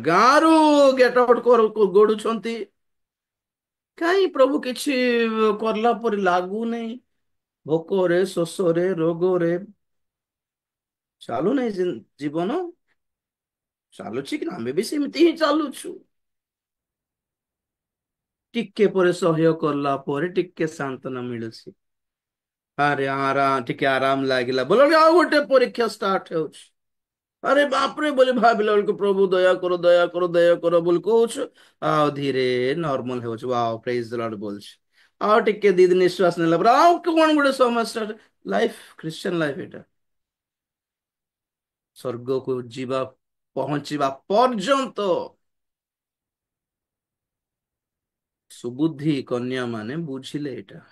ଗାଁରୁ ଗେଟ ଆଉଟ ଗୋଡୁଛନ୍ତି। କାହିଁ ପ୍ରଭୁ କିଛି କରିଲା ପରି ଲାଗୁନାହିଁ। ଭୋକରେ, ଶୋଷରେ, ରୋଗରେ ଚାଲୁନାହିଁ ଜୀବନ। ଚାଲୁଛି କି? ଆମେ ବି ସେମିତି ହିଁ ଚାଲୁଛୁ। ଟିକେ ପରେ ସହ୍ୟ କଲା ପରେ ଟିକେ ସାନ୍ତ୍ୱନା ମିଳୁଛି। ଆରେ ଟିକେ ଆରାମ ଲାଗିଲା ବୋଲ ଆଉ ଗୋଟେ ପରୀକ୍ଷା ଷ୍ଟାର୍ଟ ହେଉଛି। ଆରେ ବାପରେ ବୋଲି ଭାବିଲା ବେଳକୁ ପ୍ରଭୁ ଦୟା କର, ଦୟା କର, ଦୟା କର ବୋଲି କହୁଛୁ। ଆଉ ଧୀରେ ନର୍ମାଲ ହେଉଛି। Wow, praise the Lord ବୋଲୁଛୁ। ଆଉ ଟିକେ ଦି ଦିନ ନିଶ୍ୱାସ ନେଲା ପରେ ଆଉ କଣ ଗୋଟେ ସମସ୍ୟା। ଲାଇଫ, ଖ୍ରୀଷ୍ଟିଆନ ଲାଇଫ ଏଟା। ସ୍ୱର୍ଗକୁ ଯିବା, ପହଞ୍ଚିବା ପର୍ଯ୍ୟନ୍ତ ସୁବୁଦ୍ଧି କନ୍ୟା ମାନେ ବୁଝିଲେ ଏଇଟା।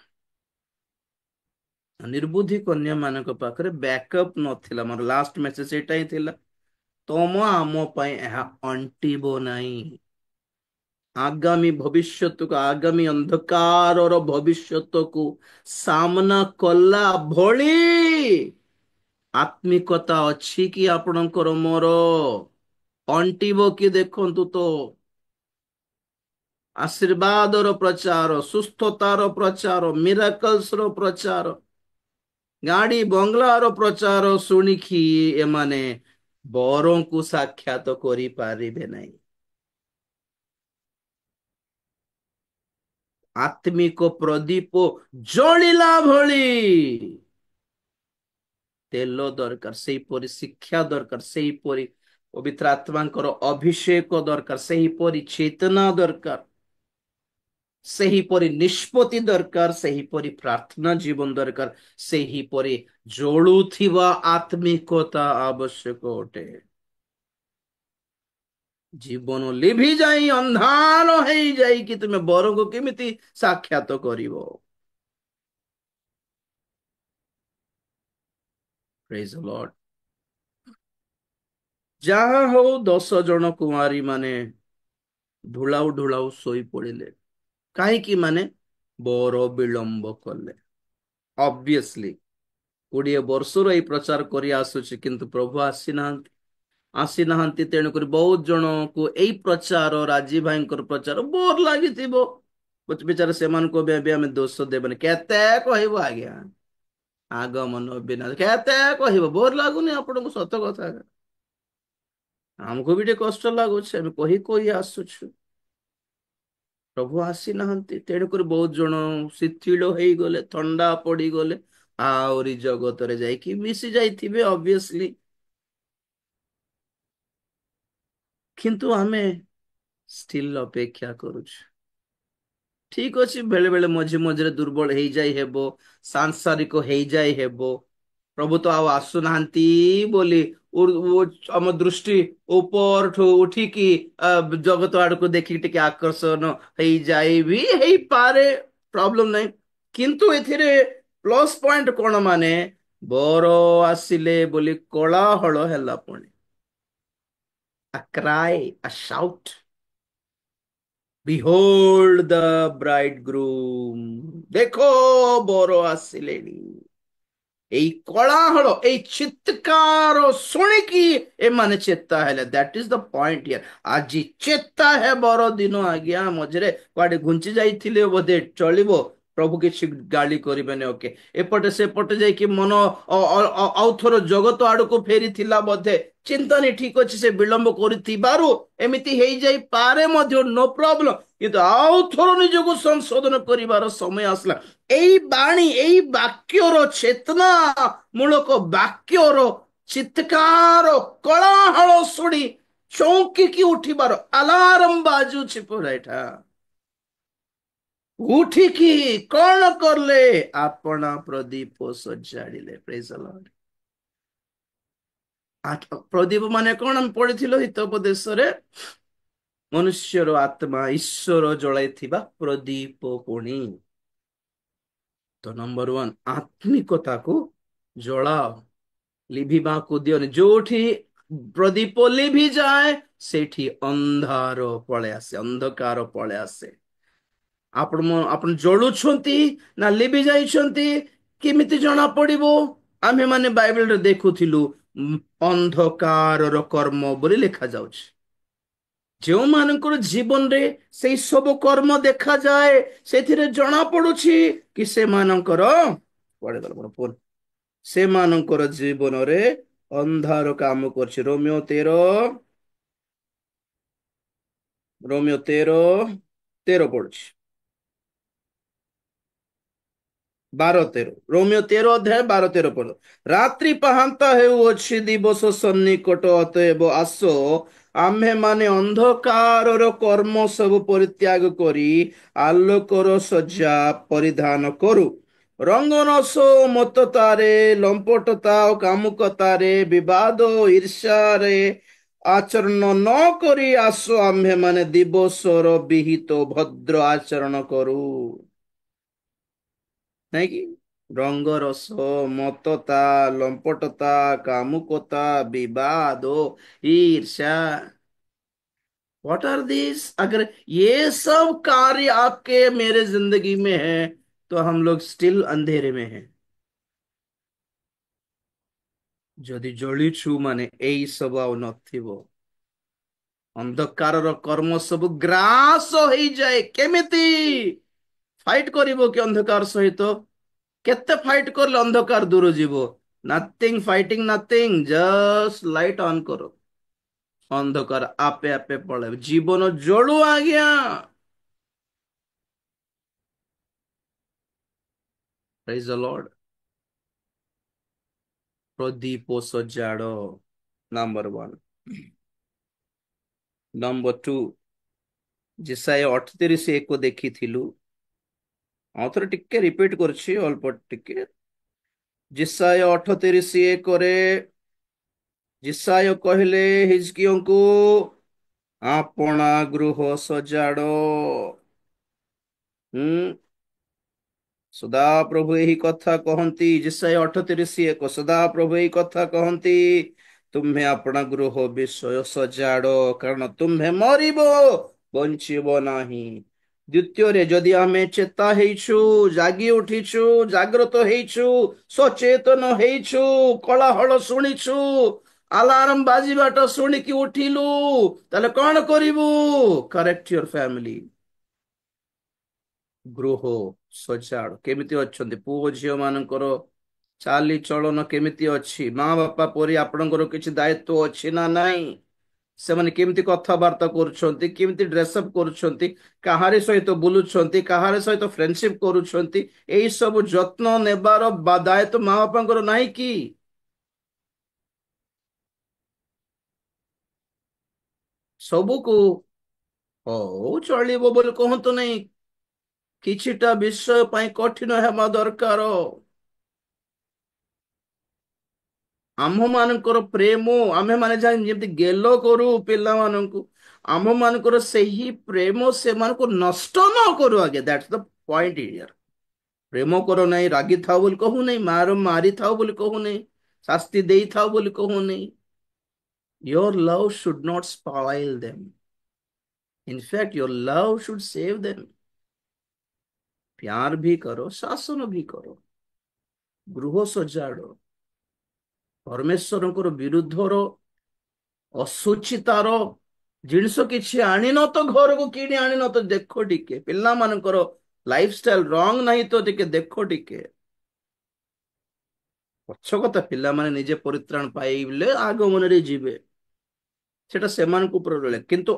ନିର୍ବୁଦ୍ଧି କନ୍ୟା ମାନଙ୍କ ପାଖରେ ବ୍ୟାକଅପ୍ ନଥିଲା। ମୋର ଲାଷ୍ଟ ମେସେଜ ସେଇଟା ହିଁ ଥିଲା। ତମ ଆମ ପାଇଁ ଏହା ଅଣ୍ଟିବ ନାହିଁ। ଆଗାମୀ ଭବିଷ୍ୟତକୁ, ଆଗାମୀ ଅନ୍ଧକାରର ଭବିଷ୍ୟତକୁ ସାମ୍ନା କଲା ଭଳି ଆତ୍ମିକତା ଅଛି କି ଆପଣଙ୍କର ମୋର? ଅଣ୍ଟିବ କି ଦେଖନ୍ତୁ ତ। ଆଶୀର୍ବାଦର ପ୍ରଚାର, ସୁସ୍ଥତାର ପ୍ରଚାର, ମିରାକଲ୍ସ ର ପ୍ରଚାର, ଗାଡି ବଙ୍ଗଲାର ପ୍ରଚାର ଶୁଣିକି ଏମାନେ ବରଙ୍କୁ ସାକ୍ଷାତ କରିପାରିବେ ନାହିଁ। ଆତ୍ମିକ ପ୍ରଦୀପ ଜଳିଲା ଭଳି ତେଲ ଦରକାର, ସେହିପରି ଶିକ୍ଷା ଦରକାର, ସେହିପରି ପବିତ୍ର ଆତ୍ମାଙ୍କର ଅଭିଷେକ ଦରକାର, ସେହିପରି ଚେତନା ଦରକାର, ସେହିପରି ନିଷ୍ପତ୍ତି ଦରକାର, ସେହିପରି ପ୍ରାର୍ଥନା ଜୀବନ ଦରକାର, ସେହିପରି ଜଳୁଥିବା ଆତ୍ମିକତା ଆବଶ୍ୟକ ଅଟେ। ଜୀବନ ଲିଭି ଯାଇ ଅନ୍ଧାର ହେଇଯାଇକି ତୁମେ ବରକୁ କେମିତି ସାକ୍ଷାତ କରିବ? Praise the Lord. ଯାହା ହଉ 10 ଜଣ କୁମାରୀ ମାନେ ଢୁଳାଉ ଢୁଳାଉ ଶୋଇ ପଡିଲେ। କାହିଁକି? ମାନେ ବର ବିଳମ୍ବ କଲେ। ଅବଭିୟସଲି 20 ବର୍ଷରୁ ଏଇ ପ୍ରଚାର କରି ଆସୁଛି, କିନ୍ତୁ ପ୍ରଭୁ ଆସିନାହାନ୍ତି। ତେଣୁକରି ବହୁତ ଜଣକୁ ଏଇ ପ୍ରଚାର, ରାଜୀବ ଭାଇଙ୍କର ପ୍ରଚାର ବୋର ଲାଗିଥିବ। ବିଚାର ସେମାନଙ୍କୁ ବି ଆମେ ଦୋଷ ଦେବନି। କେତେ କହିବ ଆଜ୍ଞା, ଆଗମନ ବିନା କେତେ କହିବ? ବୋର ଲାଗୁନି ଆପଣଙ୍କୁ? ସତ କଥା। ଆମକୁ ବି ଟିକେ କଷ୍ଟ ଲାଗୁଛି, ଆମେ କହି କହି ଆସୁଛୁ। ପ୍ରଭୁ ଆସିନାହାନ୍ତି, ତେଣୁକରି ବହୁତ ଜଣ ଶିଥିଳ ହେଇଗଲେ, ଥଣ୍ଡା ପଡିଗଲେ, ଆହୁରି ଜଗତରେ ଯାଇକି ମିଶି ଯାଇଥିବେ ଅବଭିୟସଲି। କିନ୍ତୁ ଆମେ ଷ୍ଟିଲ ଅପେକ୍ଷା କରୁଛୁ। ଠିକ ଅଛି, ବେଳେ ବେଳେ ମଝି ମଝିରେ ଦୁର୍ବଳ ହେଇଯାଇ ହେବ, ସାଂସାରିକ ହେଇଯାଇ ହେବ। ପ୍ରଭୁ ତ ଆଉ ଆସୁନାହାନ୍ତି ବୋଲି ଆମ ଦୃଷ୍ଟି ଉପରଠୁ ଉଠିକି ଜଗତ ଆଡକୁ ଦେଖିକି ଟିକେ ଆକର୍ଷଣ ହେଇଯାଇ ବି ହେଇପାରେ, ପ୍ରୋବ୍ଲେମ ନାହିଁ। କିନ୍ତୁ ଏଥିରେ ପ୍ଲସ୍ ପଏଣ୍ଟ କଣ? ମାନେ ବର ଆସିଲେ ବୋଲି କୋଳାହଳ ହେଲା। ପୁଣି a cry, a shout, behold the bridegroom, ଦେଖ ବର ଆସିଲେଣି। ଏଇ କୋଳାହଳ, ଏଇ ଚିତ୍କାର ଶୁଣିକି ଏମାନେ ଚେତା ହେଲେ। That is the point here. ଆଜି ଚେତା ହେବାର ଦିନ ଆଜ୍ଞା। ମଝିରେ କୁଆଡେ ଘୁଞ୍ଚି ଯାଇଥିଲେ ବୋଧେ ଚଳିବ, ପ୍ରଭୁ କିଛି ଗାଳି କରିବେନି। ଓକେ, ଏପଟେ ସେପଟେ ଯାଇକି ମନ ଆଉଥର ଜଗତ ଆଡକୁ ଫେରିଥିଲା ବୋଧେ, ଚିନ୍ତାନି। ଠିକ ଅଛି, ସେ ବିଳମ୍ବ କରିଥିବାରୁ ଏମିତି ହେଇଯାଇପାରେ ମଧ୍ୟ, ନୋ ପ୍ରୋବ୍ଲେମ। କିନ୍ତୁ ଆଉ ଥର ନିଜକୁ ସଂଶୋଧନ କରିବାର ସମୟ ଆସିଲା। ଏଇ ବାଣୀ, ଏଇ ବାକ୍ୟର ଚେତନା ମୂଳକ ବାକ୍ୟର ଚିତ୍କାର କଳାହଳ ଶୁଣି ଚୌଙ୍କିକି ଉଠିବାର ଆଲାର୍ମ ବାଜୁଛି ପୁରା ଏଇଟା। ଉଠିକି କଣ କଲେ? ଆପଣା ପ୍ରଦୀପ ସଜାଡ଼ିଲେ। ପ୍ରେଜ୍ ଦ ଲର୍ଡ। ପ୍ରଦୀପ ମାନେ କଣ? ଆମେ ପଢିଥିଲୁ ହିତୋପଦେଶରେ, ମନୁଷ୍ୟର ଆତ୍ମା ଈଶ୍ୱର ଜଳାଇଥିବା ପ୍ରଦୀପ ପୁଣି। ତ ନମ୍ବର ୱାନ, ଆତ୍ମିକତାକୁ ଜଳାଅ, ଲିଭିବାକୁ ଦିଅନି। ଯୋଉଠି ପ୍ରଦୀପ ଲିଭିଯାଏ ସେଇଠି ଅନ୍ଧାର ପଳେଇ ଆସେ, ଅନ୍ଧକାର ପଳେଇ ଆସେ। ଆପଣ ଜଳୁଛନ୍ତି ନା ଲିଭି ଯାଇଛନ୍ତି କେମିତି ଜଣା ପଡିବ? ଆମେ ମାନେ ବାଇବେଲରେ ଦେଖୁଥିଲୁ, ଅନ୍ଧକାରର କର୍ମ ବୋଲି ଲେଖା ଯାଉଛି। ଯେଉଁମାନଙ୍କର ଜୀବନରେ ସେଇ ସବୁ କର୍ମ ଦେଖାଯାଏ, ସେଥିରେ ଜଣା ପଡୁଛି କି ସେମାନଙ୍କର କୁଆଡେ ଗଲା ମୋର ଫୋନ, ସେମାନଙ୍କର ଜୀବନରେ ଅନ୍ଧାର କାମ କରୁଛି। ରୋମିଓ 13 ପଡୁଛି, 12-13। ରୋମିଓ 13 ଅଧ୍ୟାୟ 12-13 ପଦ। ରାତ୍ରି ପାହାନ୍ତା ହେଉଅଛି, ଦିବସ ସନ୍ନିକଟ, ଅତଏବ ଆସ ଆମ୍ଭେମାନେ ଅନ୍ଧକାରର କର୍ମ ସବୁ ପରିତ୍ୟାଗ କରି ଆଲୋକର ସଜ୍ଜା ପରିଧାନ କରୁ। ରଙ୍ଗରସ, ମତ୍ତତାରେ, ଲମ୍ପଟତା ଓ କାମୁକତାରେ, ବିବାଦ ଓ ଈର୍ଷାରେ ଆଚରଣ ନ କରି ଆସ ଆମ୍ଭେମାନେ ଦିବସର ବିହିତ ଭଦ୍ର ଆଚରଣ କରୁ। ନାଇଁ କି? ରଙ୍ଗରସ, ମତ୍ତତା, ଲମ୍ପଟତା, କାମୁକତା, ବିବାଦ, ईर्ष्या, व्हाट आर दिस? अगर ये सब कार्य आपके मेरे जिंदगी में है तो हम लोग स्टिल अंधेरे में हैं। ଯଦି ଜଳିଛୁ ମାନେ ଏଇ ସବୁ ଆଉ ନଥିବ। ଅନ୍ଧକାରର କର୍ମ ସବୁ ଗ୍ରାସ ହେଇଯାଏ। କେମିତି ଫାଇଟ କରିବ କି ଅନ୍ଧକାର ସହିତ? କେତେ ଫାଇଟ କରିଲେ ଅନ୍ଧକାର ଦୂର ଯିବ? Nothing, fighting nothing, just light on କର, ଅନ୍ଧକାର ଆପେ ଆପେ ପଳେଇବ। ଜୀବନ ଜଳୁ ଆଜ୍ଞା। Praise the Lord. ପ୍ରଦୀପ ସଜାଡ, ନମ୍ବର ୱାନ। ନମ୍ବର ଟୁ, ଯେସାୟା 38:1 ଦେଖିଥିଲୁ, ଆଉ ଥରେ ଟିକେ ରିପିଟ କରୁଛି, ଅଳ୍ପ ଟିକେ। ଯେସାୟା 38:1 ଯେସାୟା କହିଲେ ହିଜକିୟଙ୍କୁ, ଆପଣା ଗୃହ ସଜାଡ। ହୁଁ, ସଦାପ୍ରଭୁ ଏହି କଥା କହନ୍ତି। ଯେସାୟା 38:1, ସଦାପ୍ରଭୁ ଏହି କଥା କହନ୍ତି, ତୁମ୍ଭେ ଆପଣା ଗୃହ ବିଷୟ ସଜାଡ, କାରଣ ତୁମ୍ଭେ ମରିବ, ବଞ୍ଚିବ ନାହିଁ। ଦ୍ୱିତୀୟରେ, ଯଦି ଆମେ ଚେତା ହେଇଛୁ, ଜାଗି ଉଠିଛୁ, ଜାଗ୍ରତ ହେଇଛୁ, ସଚେତନ ହେଇଛୁ, କୋଳାହଳ ଶୁଣିଛୁ, ଆଲାର୍ମ ବାଜିବାଟା ଶୁଣିକି ଉଠିଲୁ, ତାହେଲେ କଣ କରିବୁ? Correct your family. ଗୃହ ସଜାଡ। କେମିତି ଅଛନ୍ତି? ପୁଅ ଝିଅ ମାନଙ୍କର ଚାଲି ଚଳନ କେମିତି ଅଛି? ମା ବାପା ପରି ଆପଣଙ୍କର କିଛି ଦାୟିତ୍ୱ ଅଛି ନା ନାଇଁ? ସେମାନେ କେମିତି କଥାବାର୍ତ୍ତା କରୁଛନ୍ତି, କେମିତି ଡ୍ରେସଅପ୍ କରୁଛନ୍ତି, କାହାରି ସହିତ ବୁଲୁଛନ୍ତି, କାହାରି ସହିତ ଫ୍ରେଣ୍ଡସିପ କରୁଛନ୍ତି, ଏଇ ସବୁ ଯତ୍ନ ନେବାର ଦାୟିତ୍ୱ ମା ବାପାଙ୍କର ନାହିଁ କି? ସବୁକୁ ହଉ ଚଳିବ ବୋଲି କୁହନ୍ତୁ ନାହିଁ, କିଛିଟା ବିଷୟ ପାଇଁ କଠିନ ହେବା ଦରକାର। ଆମ୍ଭ ମାନଙ୍କର ପ୍ରେମ, ଆମେ ମାନେ ଯେମିତି ଗେଲ କରୁ ପିଲାମାନଙ୍କୁ, ଆମ୍ଭ ମାନଙ୍କର ସେହି ପ୍ରେମ ସେମାନଙ୍କୁ ନଷ୍ଟ ନ କରୁ ଆଜ୍ଞା। That's the point here. ପ୍ରେମ କର ନାହିଁ, ରାଗି ଥାଉ ବୋଲି କହୁନାହିଁ, ମାରିଥାଉ ବୋଲି କହୁନାହିଁ, ଶାସ୍ତି ଦେଇଥାଉ ବୋଲି କହୁନାହିଁ। Your love should not spoil them. In fact, your love should save them. प्यार भी करो, शासन भी करो, ଗୃହ ସଜାଡ। ପରମେଶ୍ୱରଙ୍କର ବିରୁଦ୍ଧର ଅଶୁଚିତାର ଜିନିଷ କିଛି ଆଣିନ ତ, ଘରକୁ କିଣି ଆଣିନ ତ, ଦେଖ ଟିକେ ପିଲାମାନଙ୍କର ଲାଇଫଷ୍ଟାଇଲ ରଙ୍ଗ ନାହିଁ ତ ଟିକେ ଦେଖ ଟିକେ। ପଛ କଥା, ପିଲାମାନେ ନିଜେ ପରିତ୍ରାଣ ପାଇଲେ ଆଗମନରେ ଯିବେ। ସେଟା ସେମାନଙ୍କ ଉପରେ ରହିଲା, କିନ୍ତୁ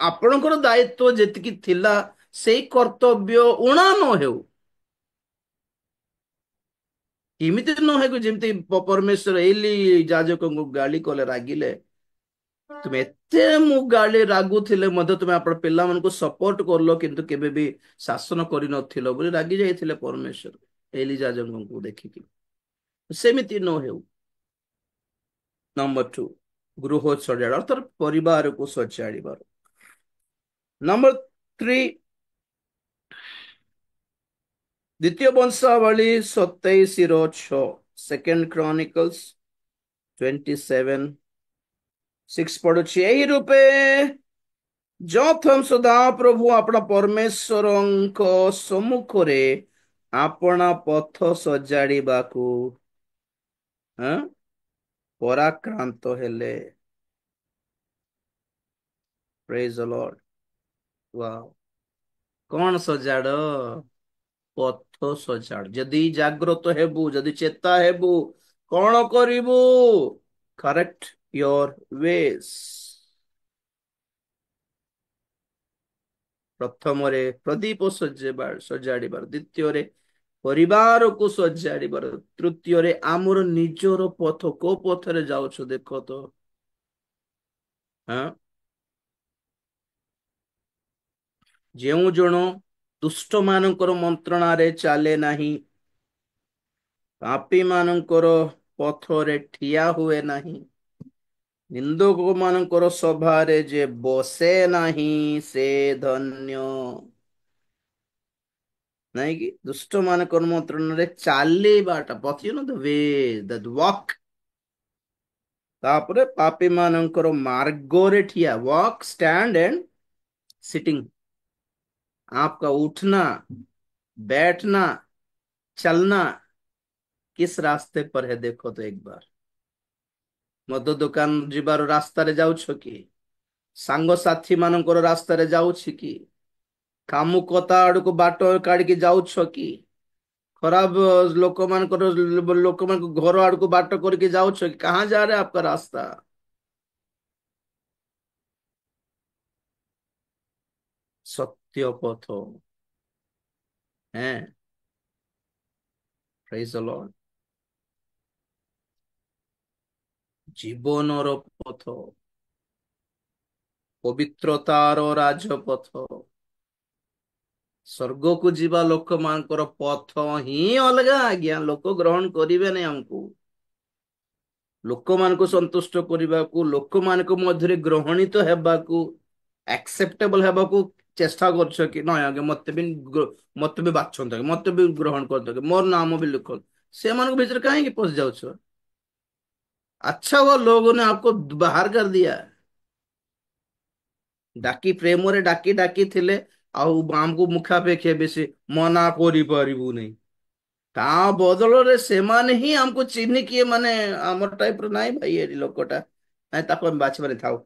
ଆପଣଙ୍କର ଦାୟିତ୍ୱ ଯେତିକି ଥିଲା ସେଇ କର୍ତ୍ତବ୍ୟ ଉଣା ନ ହେଉ। ଏମିତି ନ ହେଉ ଯେମିତି ପରମେଶ୍ୱର ଏଲି ଯାଜକଙ୍କୁ ଗାଳି କଲେ, ରାଗିଲେ। ତୁମେ ଏତେ ମୁଁ ଗାଳି ରାଗୁଥିଲେ ମଧ୍ୟ ତୁମେ ଆପଣ ପିଲାମାନଙ୍କୁ ସପୋର୍ଟ କଲ, କିନ୍ତୁ କେବେ ବି ଶାସନ କରିନଥିଲ ବୋଲି ରାଗି ଯାଇଥିଲେ ପରମେଶ୍ୱର ଏଲି ଯାଜକଙ୍କୁ ଦେଖିକି। ସେମିତି ନ ହେଉ। ନମ୍ବର ଟୁ, ଗୃହ ସଜାଡ ଅର୍ଥାତ ପରିବାରକୁ ସଜାଡ଼ିବାର। ନମ୍ବର ଥ୍ରୀ, ଦ୍ୱିତୀୟ ବଂଶାବଳୀ 27:6, ସେକେଣ୍ଡ କ୍ରନିକଲ୍ସ 27:6 ପଢୁଛି, ଏହି ରୂପେ ଯଥମ ସଦା ପ୍ରଭୁ ଆପଣା ପରମେଶ୍ୱରଙ୍କ ସମ୍ମୁଖରେ ଆପଣା ପଥ ସଜାଡ଼ିବାକୁ ଆଁ, ପରାକ୍ରାନ୍ତ ହେଲେ। Praise the Lord. ୱାଓ। କଣ ସଜାଡ? ପଥ ସଜାଡ। ଯଦି ଜାଗ୍ରତ ହେବୁ, ଯଦି ଚେତା ହେବୁ, କଣ କରିବୁ? Correct your ways. ପ୍ରଥମରେ ପ୍ରଦୀପ ସଜାଡ଼ିବାର, ଦ୍ୱିତୀୟରେ ପରିବାରକୁ ସଜାଡ଼ିବାର, ତୃତୀୟରେ ଆମର ନିଜର ପଥ। କୋଉ ପଥରେ ଯାଉଛୁ ଦେଖ ତ। ହଁ, ଯେଉଁ ଜଣ ଦୁଷ୍ଟ ମାନଙ୍କର ମନ୍ତ୍ରଣାରେ ଚାଲେ ନାହିଁ, ପାପୀ ମାନଙ୍କର ପଥରେ ଠିଆ ହୁଏ ନାହିଁ, ନିନ୍ଦୁକ ମାନଙ୍କର ସଭାରେ ଯେ ବସେ ନାହିଁ, ସେ ଧନ୍ୟ। ନାଇଁ କି? ଦୁଷ୍ଟ ମାନଙ୍କର ମନ୍ତ୍ରଣାରେ ଚାଲିବାଟା, ପଥ you know the way, the walk. ତାପରେ ପାପୀ ମାନଙ୍କର ମାର୍ଗରେ ଠିଆ, वॉक स्टैंड एंड सिटिंग। आपका उठना, बैठना, चलना किस रास्ते पर है देखो तो एक बार। मद दुकान ଯିବାର ରାସ୍ତାରେ ଯାଉଛ କି? ସାଙ୍ଗସାଥୀ ମାନଙ୍କର ରାସ୍ତାରେ ଯାଉଛି କି? କାମୁକତା ଆଡକୁ ବାଟ କାଢିକି ଯାଉଛ କି? ଖରାପ ଲୋକମାନଙ୍କ ଘର ଆଡକୁ ବାଟ କରିକି ଯାଉଛ କି? कहाँ जा रहे हैं आपका रास्ता? ସତ୍ୟ ପଥ। हैं? Praise the Lord. ଜୀବନର ପଥ, ପବିତ୍ରତାର ରାଜପଥ। ସ୍ୱର୍ଗକୁ ଯିବା ଲୋକମାନଙ୍କର ପଥ ହିଁ ଅଲଗା ଆଜ୍ଞା। ଲୋକ ଗ୍ରହଣ କରିବେନି ଆମକୁ। ଲୋକମାନଙ୍କୁ ସନ୍ତୁଷ୍ଟ କରିବାକୁ, ଲୋକମାନଙ୍କ ମଧ୍ୟରେ ଗ୍ରହଣିତ ହେବାକୁ, ଆକ୍ସେପ୍ଟେବଲ ହେବାକୁ ଚେଷ୍ଟା କରୁଛ କି? ନାଇଁ ଆଜ୍ଞା, ମତେ ବି ବାଛନ୍ତି, ମତେ ବି ଗ୍ରହଣ କରିଦେବେ, ମୋର ନାମ ବି ଲିଖ। ସେମାନଙ୍କ ଭିତରେ କାହିଁକି ପଶି ଯାଉଛ? अच्छा हुआ लोगों ने आपको बाहर कर दिया। ଡାକି ପ୍ରେମରେ ଡାକି ଡାକି ଥିଲେ, ଆଉ ଆମକୁ ମୁଖାପେକ୍ଷୀ ବେଶୀ ମନା କରିପାରିବୁନି। ତା ବଦଳରେ ସେମାନେ ହିଁ ଆମକୁ ଚିହ୍ନିକି, ମାନେ ଆମର ଟାଇପର ନାଇଁ ଭାଇ ଏ ଲୋକଟା, ନାଇଁ ତାକୁ ଆମେ ବାଛିବାନି ଥାଉ।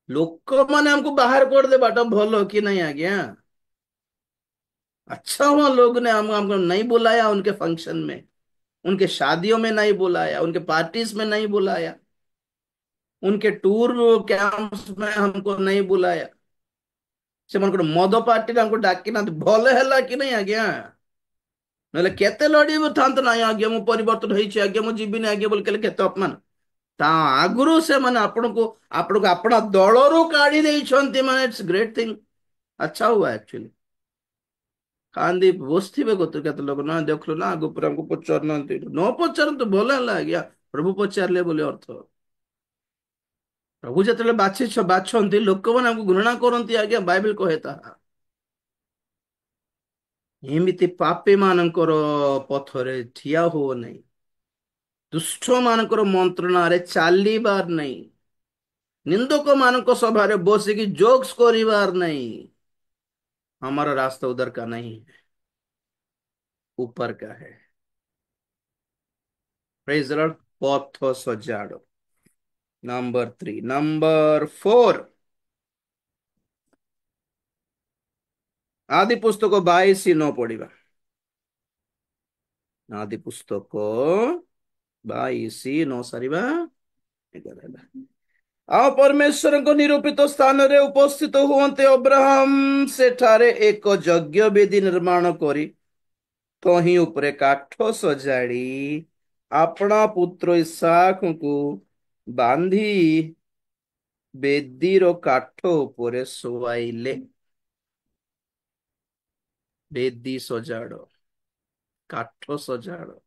ଲୋକମାନେ हमको बाहर कर दे बाटा भलो कि नहीं आ गया। अच्छा हुआ लोग ने हमको नहीं बुलाया, उनके फंक्शन में, उनके शादियों में नहीं बुलाया, उनके पार्टीज में नहीं बुलाया, उनके टूर कैंप्स में हमको नहीं बुलाया। से मन मद पार्टी हमको डाकी ना भले है कि नहीं आज्ञा। नहले केते लड़ी था ना आज्ञा मु परिवर्तन होइछि आज्ञा मु जीविनी आज्ञा बोल केले केते अपमान। ता आगुरु से माने आपनको अपना दलरू काढ़ी देइछन्ति, माने इट्स ग्रेट थिंग। अच्छा हुआ एक्चुअली। कांदी बसथिबे गोते केते लोग ना देखलो ना आगु पर हमको पचारनन्ति, न पचारन तो भले हला आज्ञा, प्रभु पचारले बोले अर्थ। प्रभु ଯେତେବେଳେ ବାଛନ୍ତି ଲୋକମାନେ ଆମକୁ ଘୃଣା କରନ୍ତି ଆଜ୍ଞା, ବାଇବେଲ କହେ ତାହା। ଏମିତି ପାପୀ ମାନଙ୍କର ପଥରେ ଠିଆ ହୁଅ ନାହିଁ, ଦୁଷ୍ଟ ମାନଙ୍କର ମନ୍ତ୍ରଣାରେ ଚାଲିବାର ନାହିଁ, ନିନ୍ଦକ ମାନଙ୍କ ସଭାରେ ବସିକି ଜୋକ୍ସ କରିବାର नहीं। हमारा रास्ता उधर का नहीं है, ऊपर का है। Praise the Lord. पथ सजाड़ो। Number three. नंबर फोर, आदि पुस्तक 22:9 पढ़िबा। आदि पुस्तक 22:9 सारिबा। ଆଉ ପରମେଶ୍ୱରଙ୍କ ନିରୂପିତ ସ୍ଥାନରେ ଉପସ୍ଥିତ ହୁଅନ୍ତେ ଅବ୍ରାହମ ସେଠାରେ ଏକ ଯଜ୍ଞ ବେଦୀ ନିର୍ମାଣ କରି ତହିଁ ଉପରେ କାଠ ସଜାଡ଼ି ଆପଣା ପୁତ୍ର ଇସାକଙ୍କୁ ବାନ୍ଧି ବେଦୀର କାଠ ଉପରେ ଶୁଆଇଲେ। ବେଦୀ ସଜାଡ, କାଠ ସଜାଡ,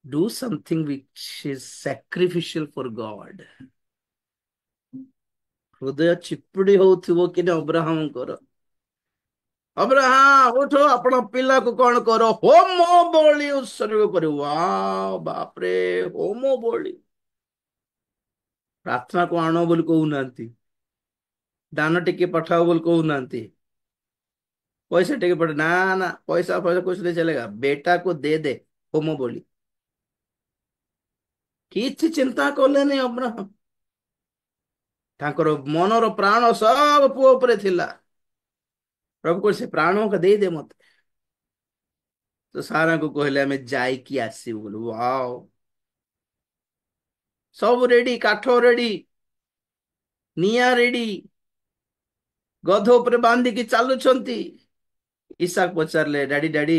do something which is sacrificial for God। ହୃଦୟ ଚିପୁଡି ହଉଥିବ କି ନା ଅବ୍ରାହମଙ୍କର। ଅବ୍ରାହମ ଉଠ, ଆପଣ ପିଲାକୁ କଣ କର, ହୋମ ବଳି ଉତ୍ସର୍ଗ କରିବ। ୱାଓ, ବାପରେ, ହୋମ ବଳି। ପ୍ରାର୍ଥନାକୁ ଆଣ ବୋଲି କହୁନାହାନ୍ତି, ଦାନ ଟିକେ ପଠାଅ ବୋଲି କହୁନାହାନ୍ତି, पैसा टेके पड़े ना। ना, पैसा पैसा कुछ नहीं चलेगा, बेटा को दे दे होमो बोली। କିଛି ଚିନ୍ତା କଲେନି ଅବ୍ରାହମ। ତାଙ୍କର ମନର ପ୍ରାଣ ସବୁ ପୁଅ ଉପରେ ଥିଲା। ପ୍ରଭୁ କହିଲେ ସେ ପ୍ରାଣ ଦେଇଦେ ମତେ। ତ ସାରାଙ୍କୁ କହିଲେ ଆମେ ଯାଇକି ଆସିବୁ ବୋଲି। ୱାଓ, ସବୁ ରେଡି, କାଠ ରେଡି, ନିଆଁ ରେଡି, ଗଧ ଉପରେ ବାନ୍ଧିକି ଚାଲୁଛନ୍ତି। ଇସାକ ପଚାରିଲେ, ଡାଡି ଡାଡି,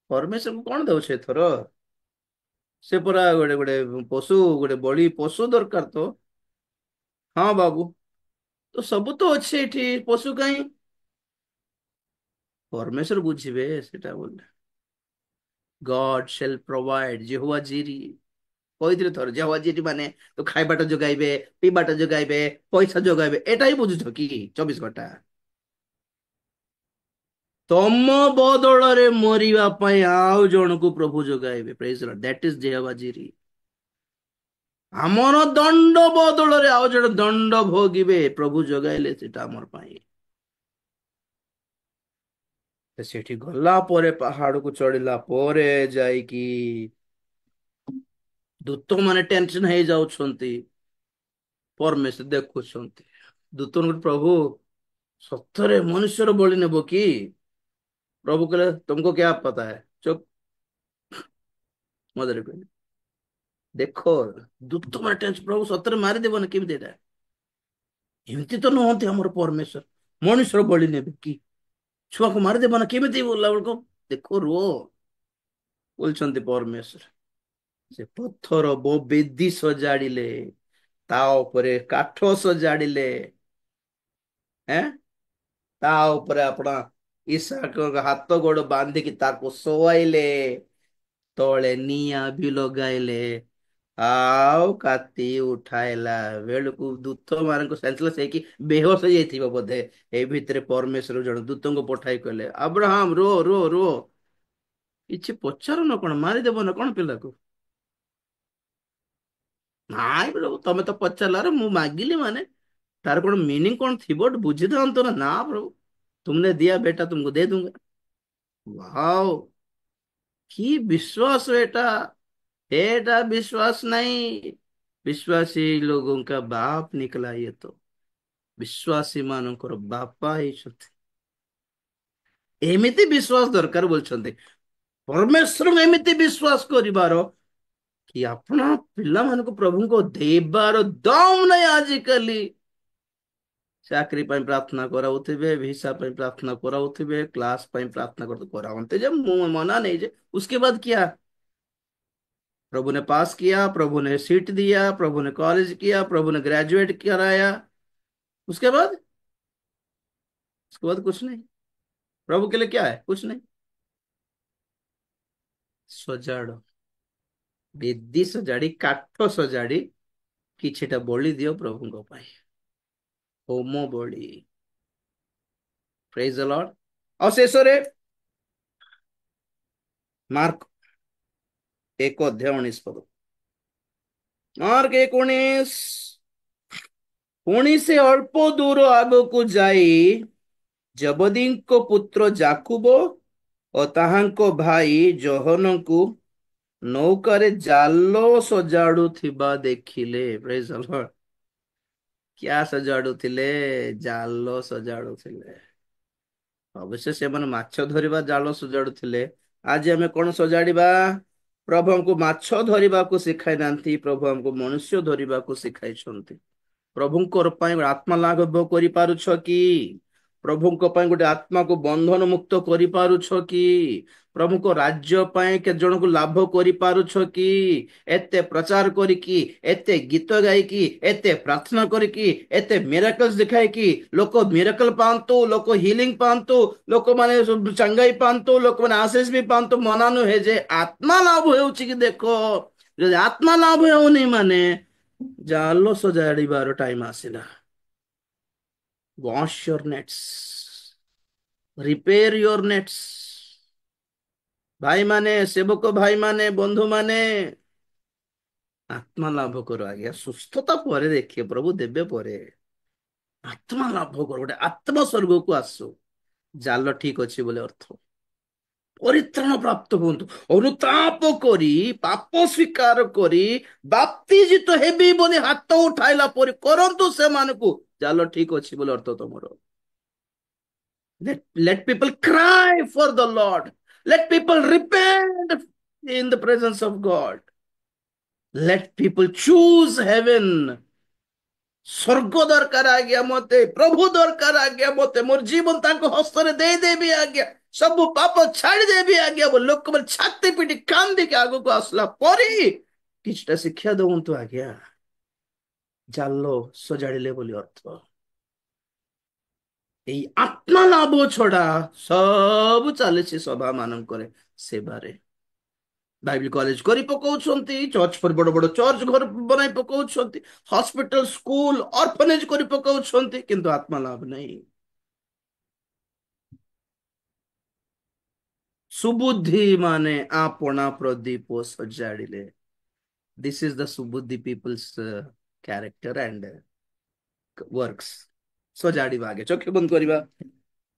ପରମେଶ୍ୱରଙ୍କୁ କଣ ଦଉଛ ଏଥର? ସେ ପରା ଗୋଟେ ଗୋଟେ ପଶୁ, ଗୋଟେ ବଳି ପଶୁ ଦରକାର ତ। ହଁ ବାବୁ, ତ ସବୁ ତ ଅଛି ଏଠି, ପଶୁ କାହିଁ? ପରମେଶ୍ୱର ବୁଝିବେ ସେଟା ବୋଲେ। ଗଡ shall provide, ଯେହୋବା ଜିରି କହିଥିଲେ ଥରେ, ଯେହୋବା ଜିରି ମାନେ ତ ଖାଇବାଟା ଯୋଗାଇବେ, ପିଇବାଟା ଯୋଗାଇବେ, ପଇସା ଯୋଗାଇବେ, ଏଟା ହିଁ ବୁଝୁଛ କି 24 ଘଣ୍ଟା? ତମ ବଦଳରେ ମରିବା ପାଇଁ ଆଉ ଜଣକୁ ପ୍ରଭୁ ଯୋଗାଇବେ। ପ୍ରେଜ ଲର୍ଡ, ଦ୍ୟାଟ ଇଜ ଯେହୋବା ଜିରି। ଆମର ଦଣ୍ଡ ବଦଳରେ ଆଉ ଜଣେ ଦଣ୍ଡ ଭୋଗିବେ, ପ୍ରଭୁ ଯୋଗାଇଲେ ସେଟା ଆମର ପାଇଁ। ସେଠି ଗଲା ପରେ, ପାହାଡକୁ ଚଢିଲା ପରେ ଯାଇକି ଦୂତ ମାନେ ଟେନସନ ହେଇଯାଉଛନ୍ତି। ପରମେଶ୍ୱର ଦେଖୁଛନ୍ତି। ଦୂତଙ୍କୁ, ପ୍ରଭୁ ସତରେ ମନୁଷ୍ୟର ବଳି ନେବ କି? ପ୍ରଭୁ କହିଲେ ତୁମକୁ क्या पता है, ଚୁପ, ମଜାରେ କହିଲେ। ଦେଖ, ଦୂତ ମାନେ ଟେନସନ, ପ୍ରଭୁ ସତରେ ମାରିଦେବନି କେମିତି ଏଟା? ଏମିତି ତ ନୁହନ୍ତି ଆମର ପରମେଶ୍ୱର, ମଣିଷର ବଳି ନେବେ କି? ଛୁଆକୁ ମାରିଦେବ ନା କେମିତି ବୋଲିଲା ବେଳକୁ, ଦେଖ ରୁହ ବୋଲଛନ୍ତି ପରମେଶ୍ୱର। ସେ ପଥର ବେଦୀ ସଜାଡ଼ିଲେ, ତା ଉପରେ କାଠ ସଜାଡ଼ିଲେ, ହେଁ, ତା ଉପରେ ଆପଣ ଇସାକଙ୍କ ହାତ ଗୋଡ ବାନ୍ଧିକି ତାକୁ ଶୋଆଇଲେ, ତଳେ ନିଆଁ ବି ଲଗାଇଲେ। ଆଉ କାତି ଉଠାଇଲା ବେଳକୁ ଦୂତ ମାନଙ୍କୁ ସେନ୍ସଲେସ୍ ହେଇକି ବେହୋସ ହେଇଯାଇଥିବ ବୋଧେ। ଏଇ ଭିତରେ ପରମେଶ୍ୱର ଜଣେ ଦୂତଙ୍କୁ ପଠାଇ କହିଲେ, ଅବ୍ରାହମ ରୁହ ରୁହ ରୁହ, କିଛି ପଚାରୁନ କଣ, ମାରିଦେବ ନା କଣ ପିଲାକୁ? ନାଇଁ ପ୍ରଭୁ, ତମେ ତ ପଚାରିଲାରେ ମୁଁ ମାଗିଲି ମାନେ ତାର କଣ ମିନିଂ କଣ ଥିବ ବୁଝିଥାନ୍ତୁ ନା। ନା ପ୍ରଭୁ, तुमने दिया बेटा तुमको दे दूंगा। वाओ, की विश्वास बेटा, बेटा विश्वास नहीं, विश्वासी लोगों का बाप निकला ये तो। विश्वासी ମାନଙ୍କର ବାପା ହେଇଛନ୍ତି। ଏମିତି ବିଶ୍ୱାସ ଦରକାର ବୋଲଛନ୍ତି। ପରମେଶ୍ୱରଙ୍କୁ ଏମିତି ବିଶ୍ୱାସ କରିବାର କି ଆପଣ ପିଲାମାନଙ୍କୁ ପ୍ରଭୁଙ୍କୁ ଦେବାର ଦମ ନାହିଁ। ଆଜିକାଲି ଚାକିରି ପାଇଁ ପ୍ରାର୍ଥନା କରାଉଥିବେ, ଭିସା ପାଇଁ ପ୍ରାର୍ଥନା କରାଉଥିବେ, କ୍लास ପାଇଁ ପ୍ରାर्थना कराते, जब मुंह मना नहीं जे उसके बाद क्या? प्रभु ने पास किया, प्रभु ने सीट दिया, प्रभु ने कॉलेज किया, प्रभु ने ग्रेजुएट कराया, उसके बाद, उसके बाद कुछ नहीं। प्रभु के लिए क्या है? कुछ नहीं। ସଜାଡ, ବେଦୀ ସଜାଡି, କାଠ ସଜାଡି କିଛିଟା ବଳି ଦିଅ ପ୍ରଭୁଙ୍କ ପାଇଁ, ହୋମ ବଳି। Praise the Lord. ଆଉ ଶେଷରେ ମାର୍କ 1:19। ମାର୍କ 1:19। ପୁଣି ସେ ଅଳ୍ପ ଦୂର ଆଗକୁ ଯାଇ ଜବଦୀଙ୍କ ପୁତ୍ର ଯାକୁବ ଓ ତାହାଙ୍କ ଭାଇ ଯୋହନଙ୍କୁ ନୌକାରେ ଜାଲ ସଜାଡୁଥିବା ଦେଖିଲେ। Praise the Lord. କିଆ ସଜାଡୁଥିଲେ? ଜାଲ ସଜାଡୁଥିଲେ। ଅବଶ୍ୟ ସେମାନେ ମାଛ ଧରିବା ଜାଲ ସଜାଡୁଥିଲେ। ଆଜି ଆମେ କଣ ସଜାଡିବା? ପ୍ରଭୁ ଆମକୁ ମାଛ ଧରିବାକୁ ଶିଖାଇ ନାହାନ୍ତି, ପ୍ରଭୁ ଆମକୁ ମନୁଷ୍ୟ ଧରିବାକୁ ଶିଖାଇଛନ୍ତି। ପ୍ରଭୁଙ୍କର ପାଇଁ ଗୋଟେ ଆତ୍ମା ଲାଘବ କରିପାରୁଛ କି? ପ୍ରଭୁଙ୍କ ପାଇଁ ଗୋଟେ ଆତ୍ମାକୁ ବନ୍ଧନ ମୁକ୍ତ କରିପାରୁଛ କି? ପ୍ରଭୁଙ୍କ ରାଜ୍ୟ ପାଇଁ କେତେ ଜଣଙ୍କୁ ଲାଭ କରିପାରୁଛ କି? ଏତେ ପ୍ରଚାର କରିକି, ଏତେ ଗୀତ ଗାଇକି, ଏତେ ପ୍ରାର୍ଥନା କରିକି, ଏତେ ମିରାକଲ୍ସ ଦେଖାଇକି ଲୋକ ମିରାକଲ ପାଆନ୍ତୁ, ଲୋକ ହିଲିଂ ପାଆନ୍ତୁ, ଲୋକମାନେ ଚାଙ୍ଗାଇ ପାଆନ୍ତୁ, ଲୋକମାନେ ଆଶିଷ ବି ପାଆନ୍ତୁ, ମନା ନୁହେଁ ଯେ ଆତ୍ମା ଲାଭ ହେଉଛି କି? ଦେଖ, ଯଦି ଆତ୍ମା ଲାଭ ହେଉନି ମାନେ ଜାଲ ସଜାଡ଼ିବାର ଟାଇମ ଆସିଲା। wash your nets, repair your nets। ଭାଇମାନେ, ସେବକ ଭାଇମାନେ, ବନ୍ଧୁମାନେ, ଆତ୍ମା ଲାଭ କର ଆଜ୍ଞା। ସୁସ୍ଥତା ପରେ ଦେଖିବେ, ପ୍ରଭୁ ଦେବେ ପରେ। ଆତ୍ମା ଲାଭ କର, ଗୋଟେ ଆତ୍ମା ସ୍ୱର୍ଗକୁ ଆସୁ। ଜାଲ ଠିକ ଅଛି ବୋଲି ଅର୍ଥ। ପରିତ୍ରାଣ ପ୍ରାପ୍ତ ହୁଅନ୍ତୁ, ଅନୁତାପ କରି, ପାପ ସ୍ୱୀକାର କରି, ବାପ୍ତିଜିତ ହେବି ବୋଲି ହାତ ଉଠାଇଲା ପରେ କରନ୍ତୁ ସେମାନଙ୍କୁ। ଜାଲ ଠିକ ଅଛି ବୋଲି ଅର୍ଥ ତମର। Let people cry for the Lord. Let people repent in the presence of God. Let people choose heaven। ସ୍ୱର୍ଗ ଦରକାର ଆଜ୍ଞା ମତେ, ପ୍ରଭୁ ଦରକାର ଆଜ୍ଞା ମତେ, ମୋର ଜୀବନ ତାଙ୍କ ହସ୍ତରେ ଦେଇଦେବି ଆଜ୍ଞା, ସବୁ ପାପ ଛାଡିଦେବି ଆଜ୍ଞା ବୋଲି ଲୋକମାନେ ଛାତି ପିଟି କାନ୍ଦିକି ଆଗକୁ ଆସିଲା ପରେ କିଛିଟା ଶିକ୍ଷା ଦଉନ୍ତୁ ଆଜ୍ଞା। ଜାଲ ସଜାଡ଼ିଲେ ବୋଲି ଅର୍ଥ। ଏଇ ଆତ୍ମା ଲାଭ ଛଡା ସବୁ ଚାଲିଛି ସଭା ମାନଙ୍କରେ, ସେବାରେ। ବାଇବେଲ କଲେଜ କରି ପକଉଛନ୍ତି, ଚର୍ଚ୍ଚ ପରେ ବଡ ବଡ ଚର୍ଚ୍ଚ ଘର ବନାଇ ପକଉଛନ୍ତି, ହସ୍ପିଟାଲ, ସ୍କୁଲ, ଅର୍ଫନେଜ କରି ପକଉଛନ୍ତି, କିନ୍ତୁ ଆତ୍ମା ଲାଭ ନାହିଁ। ସୁବୁଦ୍ଧି ମାନେ ଆପଣା ପ୍ରଦୀପ ସଜାଡ଼ିଲେ। ଦିସ୍ ଇଜ ଦ ସୁବୁଦ୍ଧି ପିପଲ୍ସ କ୍ୟାରେକ୍ଟର ଆଣ୍ଡ ୱାର୍କସ। ସଜାଡ଼ିବା ଆଗେ, ଚକ୍ଷୁ ବନ୍ଦ କରିବା,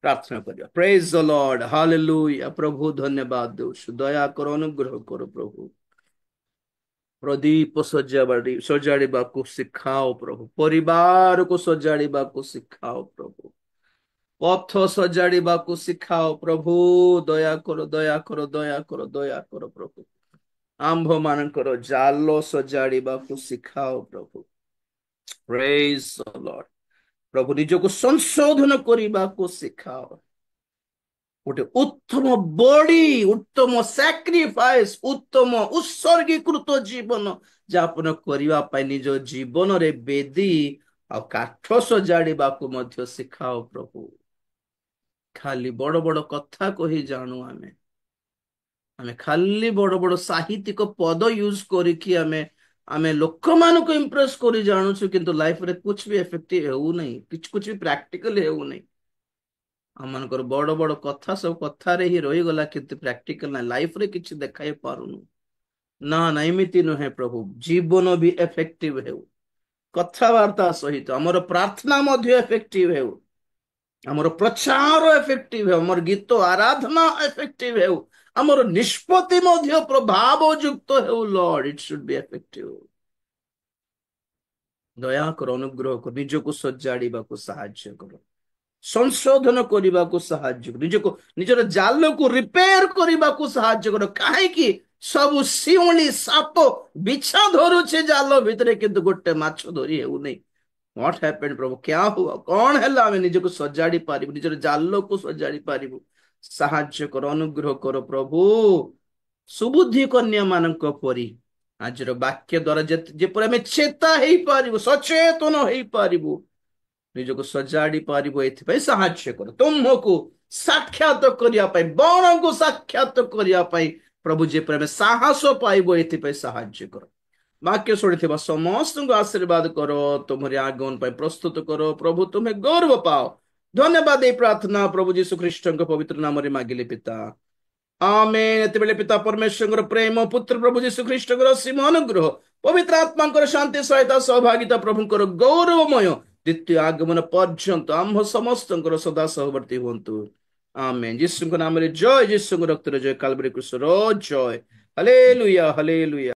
ପ୍ରାର୍ଥନା କରିବା। ପ୍ରେଜ ଦ ଲର୍ଡ, ହାଲେଲୁୟା। ପ୍ରଭୁ ଧନ୍ୟବାଦ ଦଉଛୁ, ଦୟା କର, ଅନୁଗ୍ରହ କର ପ୍ରଭୁ। ପ୍ରଦୀପ ସଜାଡ଼ିବାକୁ ଶିଖାଅ ପ୍ରଭୁ, ପରିବାରକୁ ସଜାଡ଼ିବାକୁ ଶିଖାଅ ପ୍ରଭୁ, ପଥ ସଜାଡ଼ିବାକୁ ଶିଖାଅ ପ୍ରଭୁ। ଦୟା କର, ଦୟା କର, ଦୟା କର, ଦୟା କର ପ୍ରଭୁ। ଆମ୍ଭ ମାନଙ୍କର ଜାଲ ସଜାଡ଼ିବାକୁ ଶିଖାଅ ପ୍ରଭୁ। Praise the Lord. ପ୍ରଭୁ ନିଜକୁ ସଂଶୋଧନ କରିବାକୁ ଶିଖାଅ। ଗୋଟେ ଉତ୍ତମ ବଡି, ଉତ୍ତମ ସାକ୍ରିଫାଇସ, ଉତ୍ତମ ଉତ୍ସର୍ଗୀକୃତ ଜୀବନ ଯାପନ କରିବା ପାଇଁ ନିଜ ଜୀବନରେ ବେଦୀ ଆଉ କାଠ ସଜାଡ଼ିବାକୁ ମଧ୍ୟ ଶିଖାଅ ପ୍ରଭୁ। ଖାଲି ବଡ ବଡ କଥା କହି ଜାଣୁ ଆମେ, ଆମେ ଖାଲି ବଡ ବଡ ସାହିତ୍ୟିକ ପଦ ୟୁଜ କରିକି ଆମେ ଆମେ ଲୋକମାନଙ୍କୁ ଇମ୍ପ୍ରେସ କରି ଜାଣୁଛୁ, କିନ୍ତୁ ଲାଇଫରେ କିଛି ବି ଏଫେକ୍ଟିଭ ହେଉନାହିଁ, କିଛି ବି ପ୍ରାକ୍ଟିକାଲ ହେଉନାହିଁ। ଆମମାନଙ୍କର ବଡ ବଡ କଥା ସବୁ କଥାରେ ହିଁ ରହିଗଲା, କିନ୍ତୁ ପ୍ରାକ୍ଟିକାଲ ନାହିଁ, ଲାଇଫରେ କିଛି ଦେଖାଇ ପାରୁନୁ। ନା ନା, ଏମିତି ନୁହେଁ ପ୍ରଭୁ। ଜୀବନ ବି ଏଫେକ୍ଟିଭ ହେଉ, କଥାବାର୍ତ୍ତା ସହିତ ଆମର ପ୍ରାର୍ଥନା ମଧ୍ୟ ଏଫେକ୍ଟିଭ ହେଉ, ଆମର ପ୍ରଚାର ଏଫେକ୍ଟିଭ ହେଉ, ଆମର ଗୀତ ଆରାଧନା ଏଫେକ୍ଟିଭ ହେଉ, ଆମର ନିଷ୍ପତ୍ତି ମଧ୍ୟ ପ୍ରଭାବ ଯୁକ୍ତ ହେଉ। Lord, eat should be ଏଫେକ୍ଟିଭ। ଦୟା କର, ଅନୁଗ୍ରହ କର, ନିଜକୁ ସଜାଡ଼ିବାକୁ ସାହାଯ୍ୟ କର, ସଂଶୋଧନ କରିବାକୁ ସାହାଯ୍ୟ କର, ନିଜର ଜାଲକୁ ରିପେୟାର କରିବାକୁ ସାହାଯ୍ୟ କର। କାହିଁକି ସବୁ ଶିଉଳି, ସାପ, ବିଛା ଧରୁଛେ ଜାଲ ଭିତରେ, କିନ୍ତୁ ଗୋଟେ ମାଛ ଧରି ହେଉନାହିଁ। What happened ପ୍ରଭୁ? क्या हुआ? କଣ ହେଲା? ଆମେ ନିଜକୁ ସଜାଡ଼ି ପାରିବୁ, ନିଜର ଜାଲକୁ ସଜାଡ଼ି ପାରିବୁ। ସାହାଯ୍ୟ କର, ଅନୁଗ୍ରହ କର ପ୍ରଭୁ। ସୁବୁଦ୍ଧି କନ୍ୟା ମାନଙ୍କ ପରି ଆଜିର ବାକ୍ୟ ଦ୍ଵାରା ଯେପରି ଆମେ ଚେତା ହେଇପାରିବୁ, ସଚେତନ ହେଇପାରିବୁ, ନିଜକୁ ସଜାଡ଼ି ପାରିବୁ, ଏଥିପାଇଁ ସାହାଯ୍ୟ କର। ତୁମକୁ ସାକ୍ଷାତ କରିବା ପାଇଁ, ବଣକୁ ସାକ୍ଷାତ କରିବା ପାଇଁ ପ୍ରଭୁ ଯେପରି ଆମେ ସାହସ ପାଇବୁ, ଏଥିପାଇଁ ସାହାଯ୍ୟ କର। ବାକ୍ୟ ଶୁଣିଥିବା ସମସ୍ତଙ୍କୁ ଆଶୀର୍ବାଦ କର, ତୁମରି ଆଗମନ ପାଇଁ ପ୍ରସ୍ତୁତ କର ପ୍ରଭୁ। ତୁମେ ଗୌରବ ପାଅ। ଧନ୍ୟବାଦ। ଏଇ ପ୍ରାର୍ଥନା ପ୍ରଭୁ ଯୀଶୁ ଖ୍ରୀଷ୍ଟଙ୍କ ପବିତ୍ର ନାମରେ ମାଗିଲେ ପିତା, ଆମେନ୍। ଏତେବେଳେ ପିତା ପରମେଶ୍ୱରଙ୍କର ପ୍ରେମ, ପୁତ୍ର ପ୍ରଭୁ ଯୀଶୁ ଖ୍ରୀଷ୍ଟଙ୍କର ଅସୀମ ଅନୁଗ୍ରହ, ପବିତ୍ର ଆତ୍ମାଙ୍କର ଶାନ୍ତି, ସହାୟତା, ସହଭାଗିତା, ପ୍ରଭୁଙ୍କର ଗୌରବମୟ ଦ୍ୱିତୀୟ ଆଗମନ ପର୍ଯ୍ୟନ୍ତ ଆମ୍ଭ ସମସ୍ତଙ୍କର ସଦା ସହବର୍ତ୍ତୀ ହୁଅନ୍ତୁ। ଆମେନ୍। ଯୀଶୁଙ୍କ ନାମରେ ଜୟ, ଯୀଶୁଙ୍କ ରକ୍ତରେ ଜୟ, କାଲବରୀ କ୍ରୁଶର ଜୟ। Hallelujah, hallelujah.